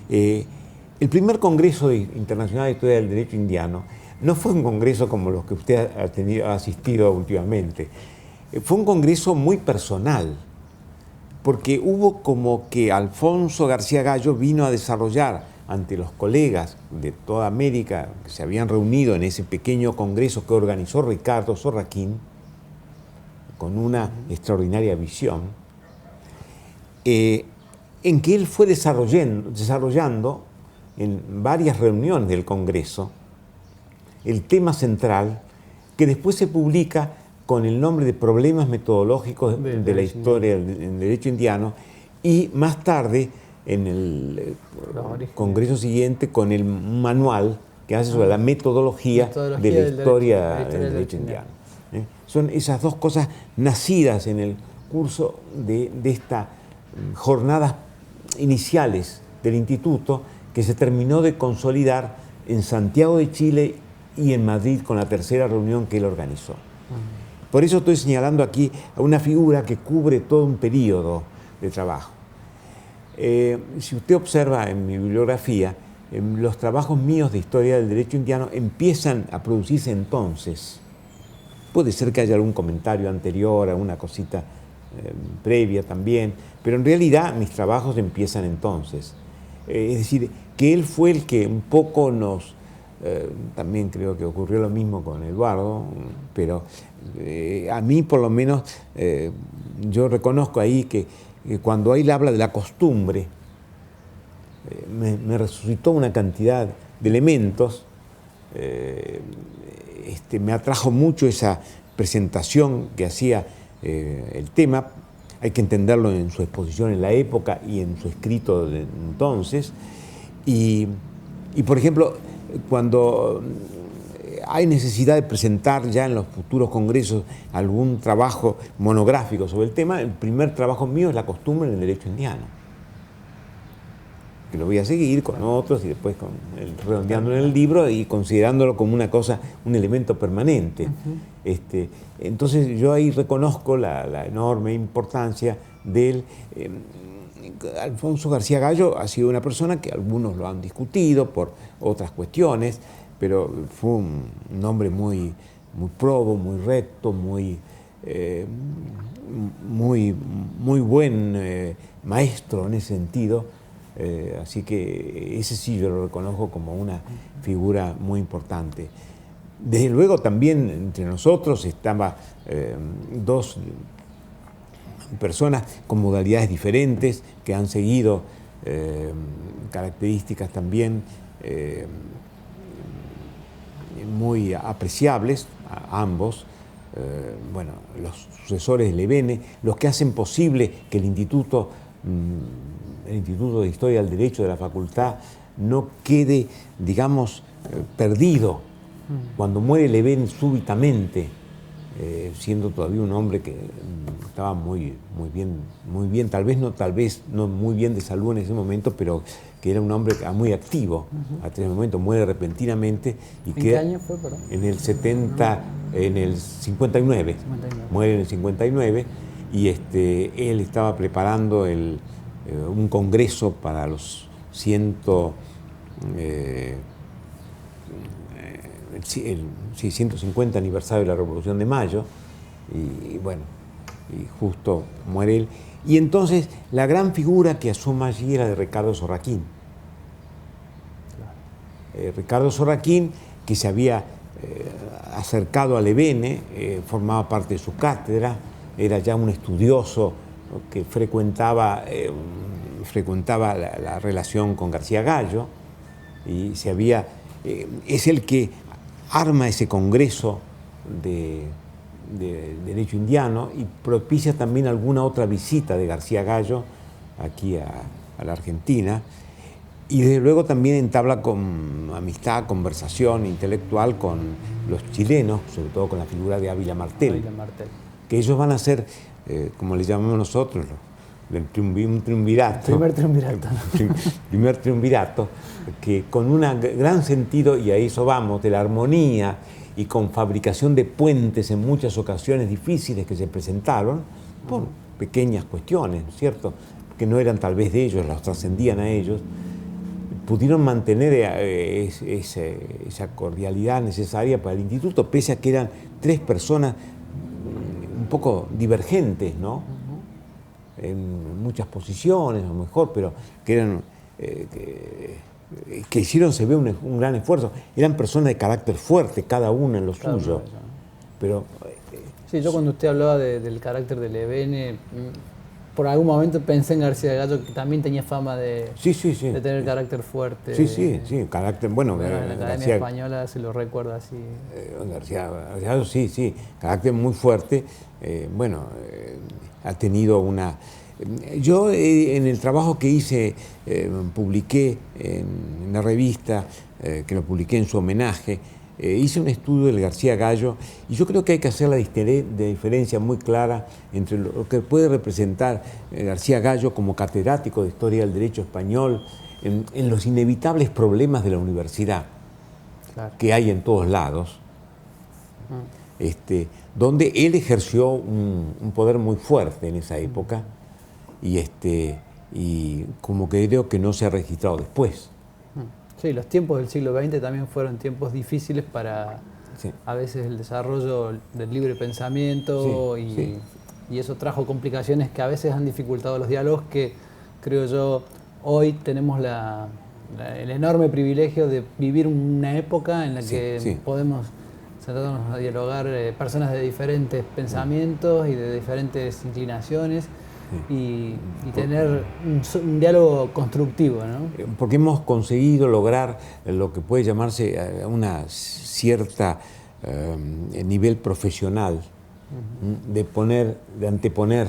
El primer Congreso Internacional de Historia del Derecho Indiano no fue un congreso como los que usted ha asistido últimamente. Fue un congreso muy personal, porque hubo como que Alfonso García Gallo vino a desarrollar ante los colegas de toda América que se habían reunido en ese pequeño congreso que organizó Ricardo Sorraquín, con una extraordinaria visión, en que él fue desarrollando en varias reuniones del Congreso el tema central, que después se publica con el nombre de Problemas Metodológicos de la Historia del Derecho Indiano, y más tarde en el Congreso siguiente con el manual que hace sobre la metodología de la historia del derecho indiano. Son esas dos cosas nacidas en el curso de estas jornadas iniciales del instituto, que se terminó de consolidar en Santiago de Chile y en Madrid con la tercera reunión que él organizó. Por eso estoy señalando aquí a una figura que cubre todo un periodo de trabajo. Si usted observa en mi bibliografía, los trabajos míos de historia del derecho indiano empiezan a producirse entonces. Puede ser que haya algún comentario anterior, alguna cosita previa también, pero en realidad mis trabajos empiezan entonces. Es decir, que él fue el que un poco nos... también creo que ocurrió lo mismo con Eduardo, pero a mí por lo menos yo reconozco ahí que cuando él habla de la costumbre, me resucitó una cantidad de elementos. Me atrajo mucho esa presentación que hacía el tema. Hay que entenderlo en su exposición en la época y en su escrito de entonces. Y por ejemplo, cuando hay necesidad de presentar ya en los futuros congresos algún trabajo monográfico sobre el tema, el primer trabajo mío es la costumbre en el derecho indiano, que lo voy a seguir con otros y después redondeando en el libro y considerándolo como una cosa, un elemento permanente. Entonces yo ahí reconozco la enorme importancia de él. Alfonso García Gallo ha sido una persona que algunos lo han discutido por otras cuestiones, pero fue un hombre muy probo, muy recto, muy buen maestro en ese sentido. Así que ese sí yo lo reconozco como una figura muy importante. Desde luego también entre nosotros estaban dos personas con modalidades diferentes que han seguido características también muy apreciables, ambos. Bueno, los sucesores del EBN, los que hacen posible que el Instituto de Historia del Derecho de la Facultad no quede, digamos, perdido. Cuando muere el EBN súbitamente, siendo todavía un hombre que estaba muy bien, tal vez no muy bien de salud en ese momento, pero que era un hombre muy activo. Hasta ese momento muere repentinamente y ¿En queda... qué año fue, perdón? En el 70, en el 59. Muere en el 59 y él estaba preparando un congreso para los 150 aniversario de la Revolución de Mayo, y bueno, y justo muere él. Y entonces la gran figura que asoma allí era de Ricardo Sorraquín. Ricardo Sorraquín, que se había acercado al EBN, formaba parte de su cátedra, era ya un estudioso que frecuentaba la relación con García Gallo, y es el que arma ese congreso de derecho indiano y propicia también alguna otra visita de García Gallo aquí a la Argentina, y desde luego también entabla con amistad, conversación intelectual con los chilenos, sobre todo con la figura de Ávila Martel, que ellos van a ser, como le llamamos nosotros, un triunvirato. Primer triunvirato. Primer triunvirato, que con un gran sentido, y a eso vamos, de la armonía y con fabricación de puentes en muchas ocasiones difíciles que se presentaron, por pequeñas cuestiones, ¿cierto?, que no eran tal vez de ellos, las trascendían a ellos, pudieron mantener esa cordialidad necesaria para el instituto, pese a que eran tres personas un poco divergentes, ¿no?, en muchas posiciones, a lo mejor, pero que eran que hicieron, se ve, un gran esfuerzo. Eran personas de carácter fuerte, cada una en lo suyo. Pero sí, yo cuando usted hablaba del carácter del EBN, por algún momento pensé en García Gallo, que también tenía fama de tener carácter fuerte. Sí, carácter, bueno, en la Academia Española se lo recuerda así. García Gallo, sí, carácter muy fuerte. Ha tenido una... Yo en el trabajo que hice, publiqué en la revista, que lo publiqué en su homenaje, hice un estudio del García Gallo, y yo creo que hay que hacer la diferencia muy clara entre lo que puede representar García Gallo como catedrático de Historia del Derecho Español en los inevitables problemas de la universidad, claro, que hay en todos lados, donde él ejerció un poder muy fuerte en esa época, y como que creo que no se ha registrado después. Sí, los tiempos del siglo XX también fueron tiempos difíciles para sí. a veces el desarrollo del libre pensamiento Sí, y, sí. y eso trajo complicaciones que a veces han dificultado los diálogos que creo yo hoy tenemos el enorme privilegio de vivir una época en la Sí, que sí. podemos sentarnos a dialogar personas de diferentes pensamientos y de diferentes inclinaciones y tener un diálogo constructivo, ¿no? Porque hemos conseguido lograr lo que puede llamarse una cierta nivel profesional, de anteponer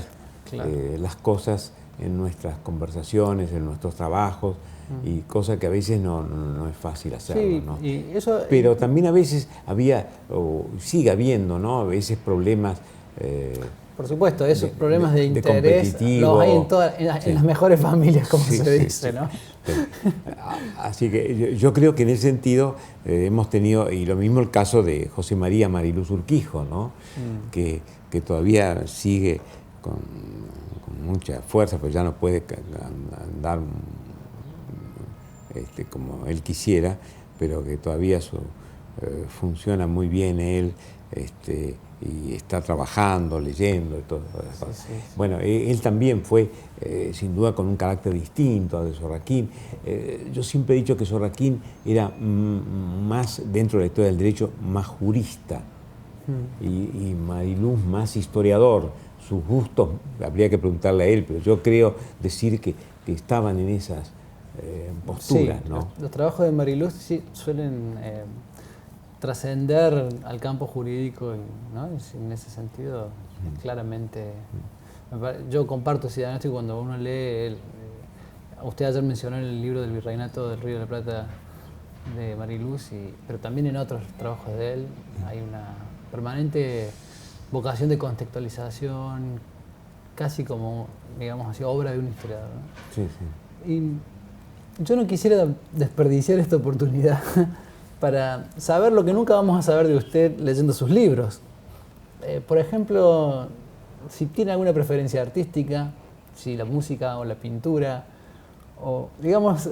Claro. las cosas en nuestras conversaciones, en nuestros trabajos, y cosa que a veces no es fácil hacerlo, Sí, ¿no? y eso, Pero también a veces había, o sigue habiendo, ¿no? A veces problemas por supuesto, esos problemas de interés competitivo. los hay en las mejores familias, como Sí, se sí, dice, sí. ¿no? Sí. Así que yo creo que en ese sentido hemos tenido, y lo mismo el caso de José María Mariluz Urquijo, ¿no? Que todavía sigue con mucha fuerza, pues ya no puede andar como él quisiera, pero que todavía funciona muy bien él, y está trabajando, leyendo y todo eso. Sí. Bueno, él también fue, sin duda, con un carácter distinto al de Sorraquín. Yo siempre he dicho que Sorraquín era más, dentro de la historia del derecho, más jurista, y Mariluz más historiador. Sus gustos, habría que preguntarle a él, pero yo creo decir que estaban en esas posturas, Sí, ¿no? los trabajos de Mariluz sí suelen trascender al campo jurídico, ¿no? En ese sentido, claramente. Yo comparto ese diagnóstico cuando uno lee. Usted ayer mencionó el libro del Virreinato del Río de la Plata de Mariluz, pero también en otros trabajos de él hay una permanente vocación de contextualización, casi como, digamos así, obra de un historiador, ¿no? Sí, sí. Y yo no quisiera desperdiciar esta oportunidad para saber lo que nunca vamos a saber de usted leyendo sus libros. Por ejemplo, si tiene alguna preferencia artística, si la música o la pintura, o digamos,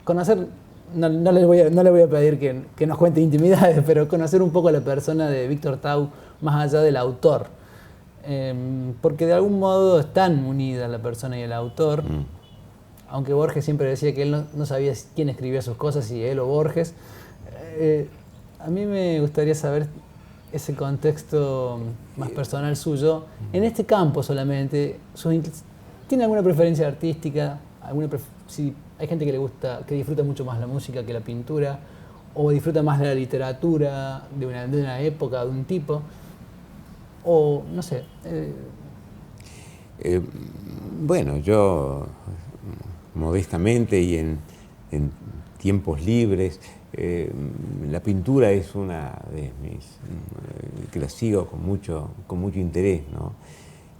conocer, no le voy a pedir que nos cuente intimidades, pero conocer un poco la persona de Víctor Tau más allá del autor. Porque de algún modo están unidas la persona y el autor. Aunque Borges siempre decía que él no sabía quién escribía sus cosas, si él o Borges. A mí me gustaría saber ese contexto más personal suyo, en este campo solamente. ¿Tiene alguna preferencia artística? Si hay gente que disfruta mucho más la música que la pintura, o disfruta más de la literatura de una época, de un tipo, o no sé. Bueno, yo modestamente y en tiempos libres, la pintura es una de mis, que la sigo con mucho interés, ¿no?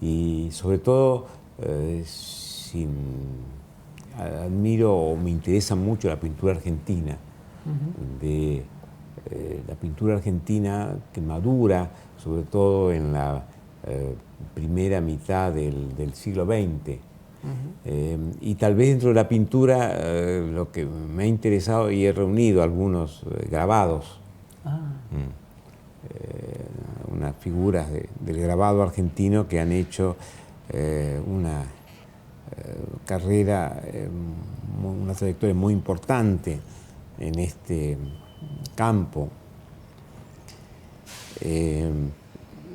Y sobre todo, admiro o me interesa mucho la pintura argentina, la pintura argentina que madura, sobre todo en la primera mitad del siglo XX. Y tal vez dentro de la pintura lo que me ha interesado, y he reunido algunos grabados, unas figuras del grabado argentino que han hecho una carrera, una trayectoria muy importante en este campo.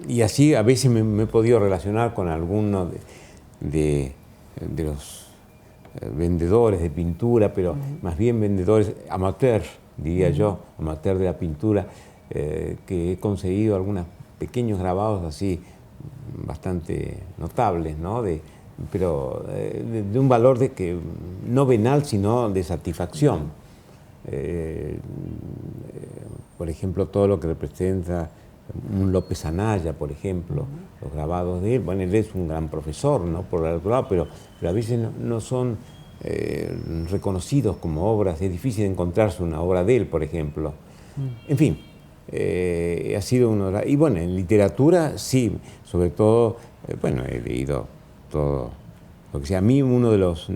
Y así a veces me he podido relacionar con algunos de los vendedores de pintura, pero más bien vendedores amateur, diría yo, amateur de la pintura, que he conseguido algunos pequeños grabados así bastante notables, ¿no? Pero de un valor no venal, sino de satisfacción. Por ejemplo, todo lo que representa un López Anaya, por ejemplo, los grabados de él. Bueno, él es un gran profesor, ¿no? Por el otro lado, pero a veces no son reconocidos como obras. Es difícil encontrarse una obra de él, por ejemplo. En fin, ha sido uno de los... Y bueno, en literatura, sí, sobre todo, bueno, he leído todo lo que sea. A mí, uno de los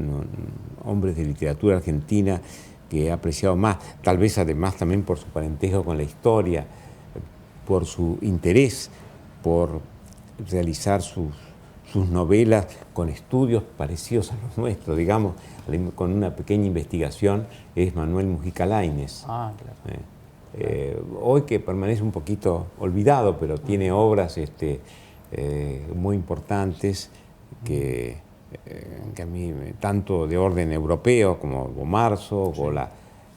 hombres de literatura argentina que he apreciado más, tal vez además también por su parentesco con la historia, por su interés por realizar sus novelas con estudios parecidos a los nuestros, digamos, con una pequeña investigación, es Manuel Mujica Lainez. Ah, claro. Hoy que permanece un poquito olvidado, pero tiene obras muy importantes que a mí, tanto de orden europeo como Bomarzo, o las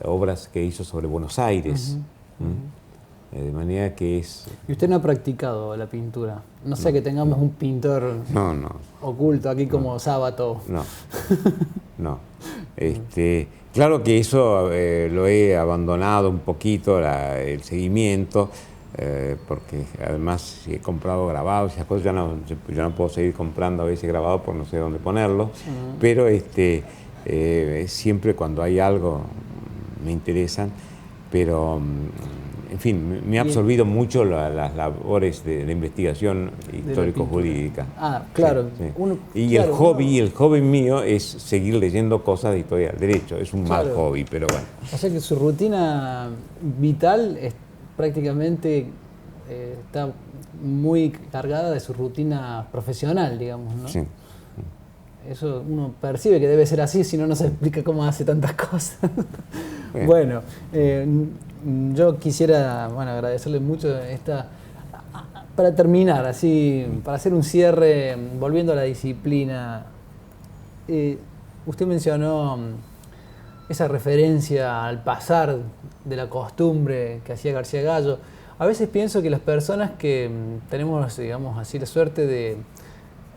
obras que hizo sobre Buenos Aires. De manera que es... ¿Y usted no ha practicado la pintura? No sé, que tengamos un pintor oculto aquí como Sábato. No. Claro que eso lo he abandonado un poquito, el seguimiento, porque además he comprado grabados y esas cosas, ya no puedo seguir comprando a veces grabados por no sé dónde ponerlos, pero siempre cuando hay algo me interesan, pero... En fin, me ha absorbido mucho las labores de investigación histórico-jurídica. Ah, claro. Sí. Y el hobby mío es seguir leyendo cosas de historia del derecho. Es un mal hobby, pero bueno. O sea que su rutina vital es prácticamente está muy cargada de su rutina profesional, digamos, ¿no? Sí. Eso uno percibe que debe ser así, si no, no se explica cómo hace tantas cosas. Bueno, yo quisiera agradecerle mucho para terminar, así, para hacer un cierre, volviendo a la disciplina. Usted mencionó esa referencia al pasar de la costumbre que hacía García Gallo. A veces pienso que las personas que tenemos, digamos así, la suerte de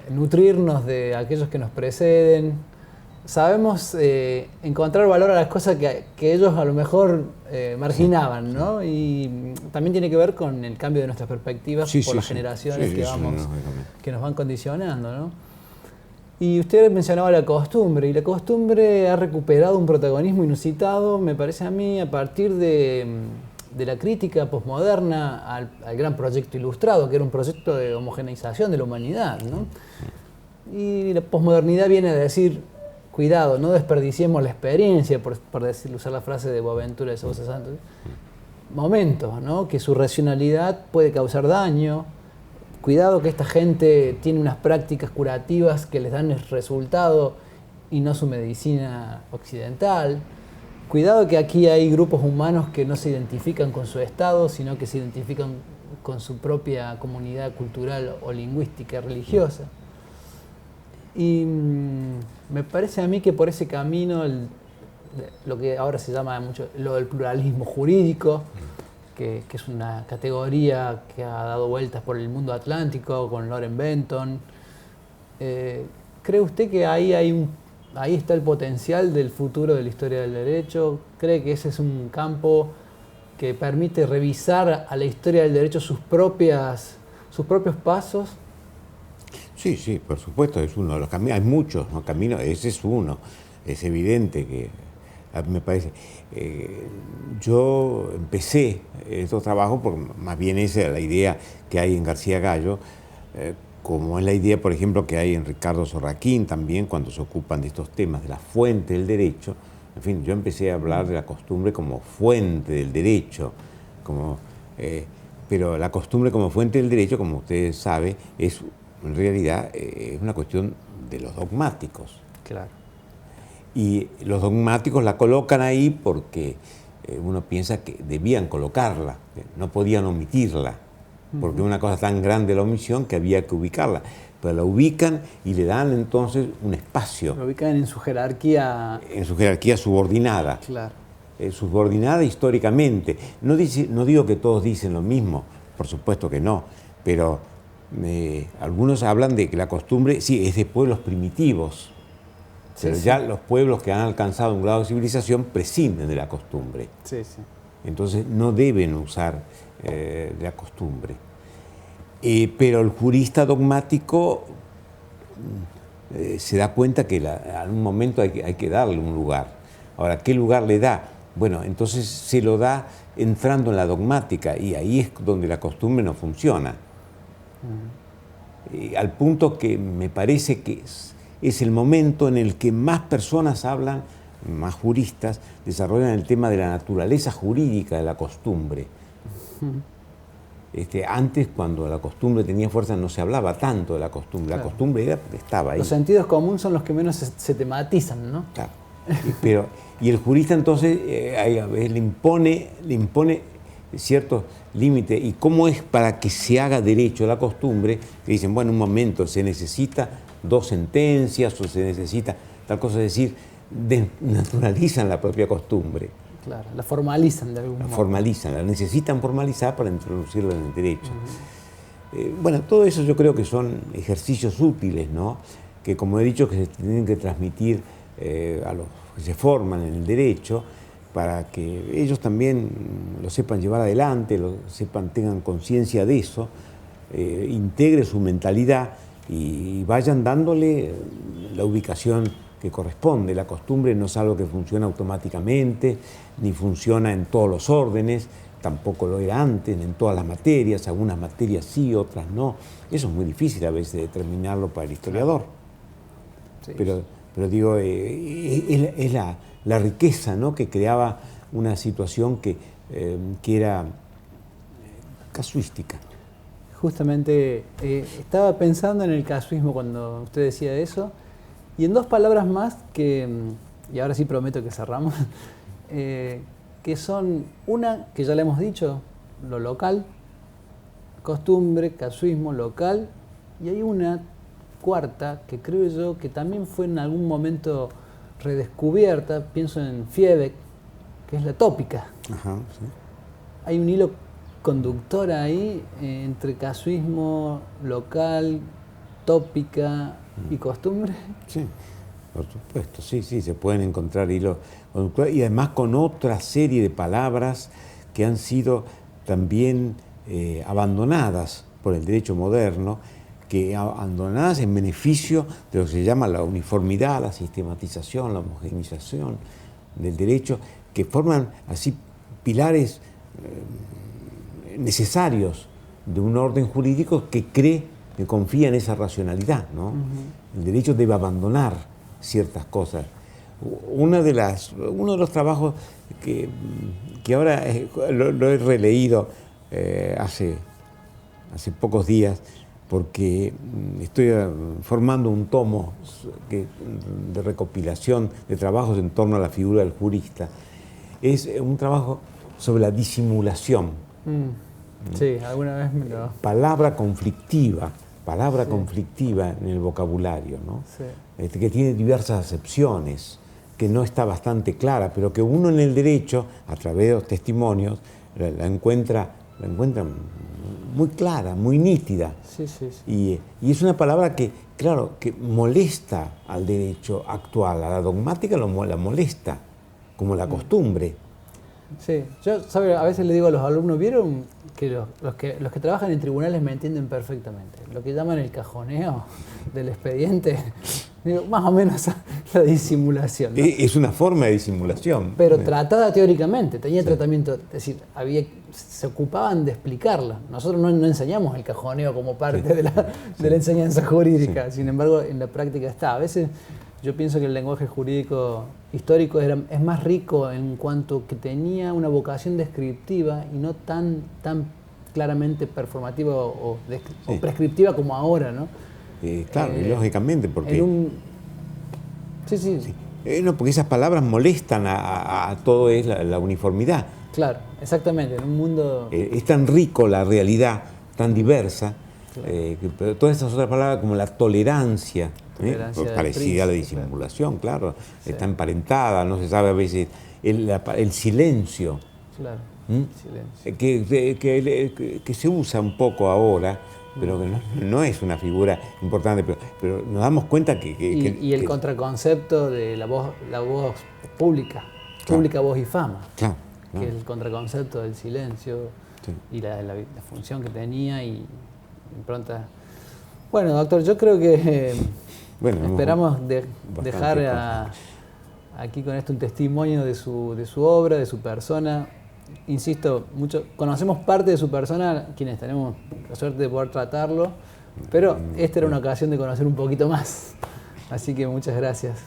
nutrirnos de aquellos que nos preceden, sabemos encontrar valor a las cosas que ellos a lo mejor marginaban, ¿no? Y también tiene que ver con el cambio de nuestras perspectivas por las generaciones que nos van condicionando, ¿no? Y usted mencionaba la costumbre, y la costumbre ha recuperado un protagonismo inusitado, me parece a mí, a partir de la crítica posmoderna al gran proyecto ilustrado, que era un proyecto de homogeneización de la humanidad, ¿no? Y la posmodernidad viene a decir, cuidado, no desperdiciemos la experiencia, por usar la frase de Boaventura de Sousa Santos. Momentos, ¿no? Que su racionalidad puede causar daño. Cuidado que esta gente tiene unas prácticas curativas que les dan el resultado y no su medicina occidental. Cuidado que aquí hay grupos humanos que no se identifican con su estado, sino que se identifican con su propia comunidad cultural o lingüística religiosa. Y me parece a mí que por ese camino, lo que ahora se llama mucho lo del pluralismo jurídico, que es una categoría que ha dado vueltas por el mundo atlántico con Loren Benton, ¿cree usted que ahí está el potencial del futuro de la historia del derecho? ¿Cree que ese es un campo que permite revisar a la historia del derecho sus propios pasos? Sí, por supuesto, es uno de los caminos. Hay muchos, ¿no? Caminos, ese es uno. Es evidente que, me parece, yo empecé estos trabajos porque más bien esa es la idea que hay en García Gallo, como es la idea, por ejemplo, que hay en Ricardo Sorraquín también, cuando se ocupan de estos temas de la fuente del derecho. En fin, yo empecé a hablar de la costumbre como fuente del derecho, pero la costumbre como fuente del derecho, como usted sabe, en realidad es una cuestión de los dogmáticos. Claro. Y los dogmáticos la colocan ahí porque uno piensa que debían colocarla, no podían omitirla, porque es una cosa tan grande la omisión que había que ubicarla. Pero la ubican y le dan entonces un espacio. La ubican en su jerarquía. En su jerarquía subordinada. Claro. Subordinada históricamente. No digo que todos dicen lo mismo, por supuesto que no, pero algunos hablan de que la costumbre, sí, es de pueblos primitivos, pero ya los pueblos que han alcanzado un grado de civilización prescinden de la costumbre. Sí. Entonces no deben usar la costumbre. Pero el jurista dogmático se da cuenta que en un momento hay que darle un lugar. Ahora, ¿qué lugar le da? Bueno, entonces se lo da entrando en la dogmática, y ahí es donde la costumbre no funciona. Al punto que me parece que es el momento en el que más personas hablan, más juristas, desarrollan el tema de la naturaleza jurídica de la costumbre. Antes, cuando la costumbre tenía fuerza, no se hablaba tanto de la costumbre. Claro. La costumbre estaba ahí. Los sentidos comunes son los que menos se tematizan, ¿no? Claro. Y el jurista entonces a veces le impone ciertos límites. ¿Y cómo es para que se haga derecho la costumbre? Que dicen, bueno, un momento, se necesita 2 sentencias o se necesita tal cosa, es decir, desnaturalizan la propia costumbre. Claro, la formalizan de algún modo. Formalizan, la necesitan formalizar para introducirla en el derecho. Bueno, todo eso yo creo que son ejercicios útiles, ¿no? Que, como he dicho, que se tienen que transmitir a los que se forman en el derecho, para que ellos también lo sepan llevar adelante, tengan conciencia de eso, integre su mentalidad y vayan dándole la ubicación que corresponde. La costumbre no es algo que funciona automáticamente, ni funciona en todos los órdenes, tampoco lo era antes, en todas las materias, algunas materias sí, otras no. Eso es muy difícil a veces determinarlo para el historiador. Sí. Pero digo, es la riqueza, ¿no?, que creaba una situación que era casuística. Justamente estaba pensando en el casuismo cuando usted decía eso, y en 2 palabras más que, y ahora sí prometo que cerramos, que son una, que ya le hemos dicho, lo local, costumbre, casuismo, local, y hay una cuarta que creo yo que también fue en algún momento redescubierta, pienso en Fiebig, que es la tópica. Ajá, sí. Hay un hilo conductor ahí entre casuismo, local, tópica y costumbre. Sí, por supuesto, sí, se pueden encontrar hilos conductores y además con otra serie de palabras que han sido también abandonadas por el derecho moderno, que abandonadas en beneficio de lo que se llama la uniformidad, la sistematización, la homogeneización del derecho, que forman así pilares necesarios de un orden jurídico que confía en esa racionalidad, ¿no? El derecho debe abandonar ciertas cosas. Uno de los trabajos que ahora lo he releído hace pocos días, porque estoy formando un tomo de recopilación de trabajos en torno a la figura del jurista. Es un trabajo sobre la disimulación. Sí, alguna vez me lo... Palabra conflictiva en el vocabulario, ¿no? Sí. Que tiene diversas acepciones, que no está bastante clara, pero que uno en el derecho, a través de los testimonios, la encuentra muy clara, muy nítida. Sí, sí, sí. Y es una palabra que, claro, que molesta al derecho actual, a la dogmática la molesta, como la costumbre. Sí, yo a veces le digo a los alumnos, ¿vieron que los que trabajan en tribunales me entienden perfectamente? Lo que llaman el cajoneo del expediente, digo, más o menos la disimulación, ¿no? Es una forma de disimulación. Pero tratada teóricamente, tenía tratamiento, es decir, se ocupaban de explicarla. Nosotros no enseñamos el cajoneo como parte de la enseñanza jurídica, sin embargo en la práctica está. A veces yo pienso que el lenguaje jurídico histórico es más rico en cuanto que tenía una vocación descriptiva y no tan claramente performativa o prescriptiva como ahora, ¿no? Claro, y lógicamente, porque... Sí. No, porque esas palabras molestan a todo la uniformidad. Claro, exactamente, en un mundo... Es tan rico la realidad, tan diversa, claro. Que todas esas otras palabras como la tolerancia, parecida a la disimulación, claro, Sí. Está emparentada, no se sabe a veces, el silencio. Claro, Silencio. Que se usa un poco ahora, pero que no es una figura importante, pero nos damos cuenta que... Y el contraconcepto de la voz pública, claro. Pública voz y fama, claro. Que es el contraconcepto del silencio, sí. Y la función que tenía y impronta. Bueno, doctor, yo creo que esperamos dejar aquí con esto un testimonio de su obra, de su persona. Insisto, conocemos parte de su persona, quienes tenemos la suerte de poder tratarlo, pero esta era una ocasión de conocer un poquito más. Así que muchas gracias.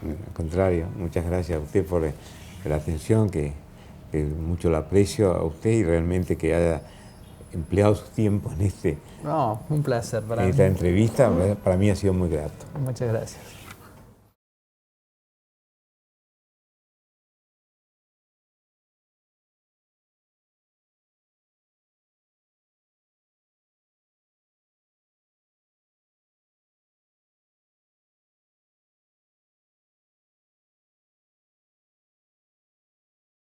Al contrario, muchas gracias a usted por la atención, que mucho lo aprecio a usted y realmente que haya empleado su tiempo en No, un placer para mí. esta entrevista. Para mí ha sido muy grato. Muchas gracias.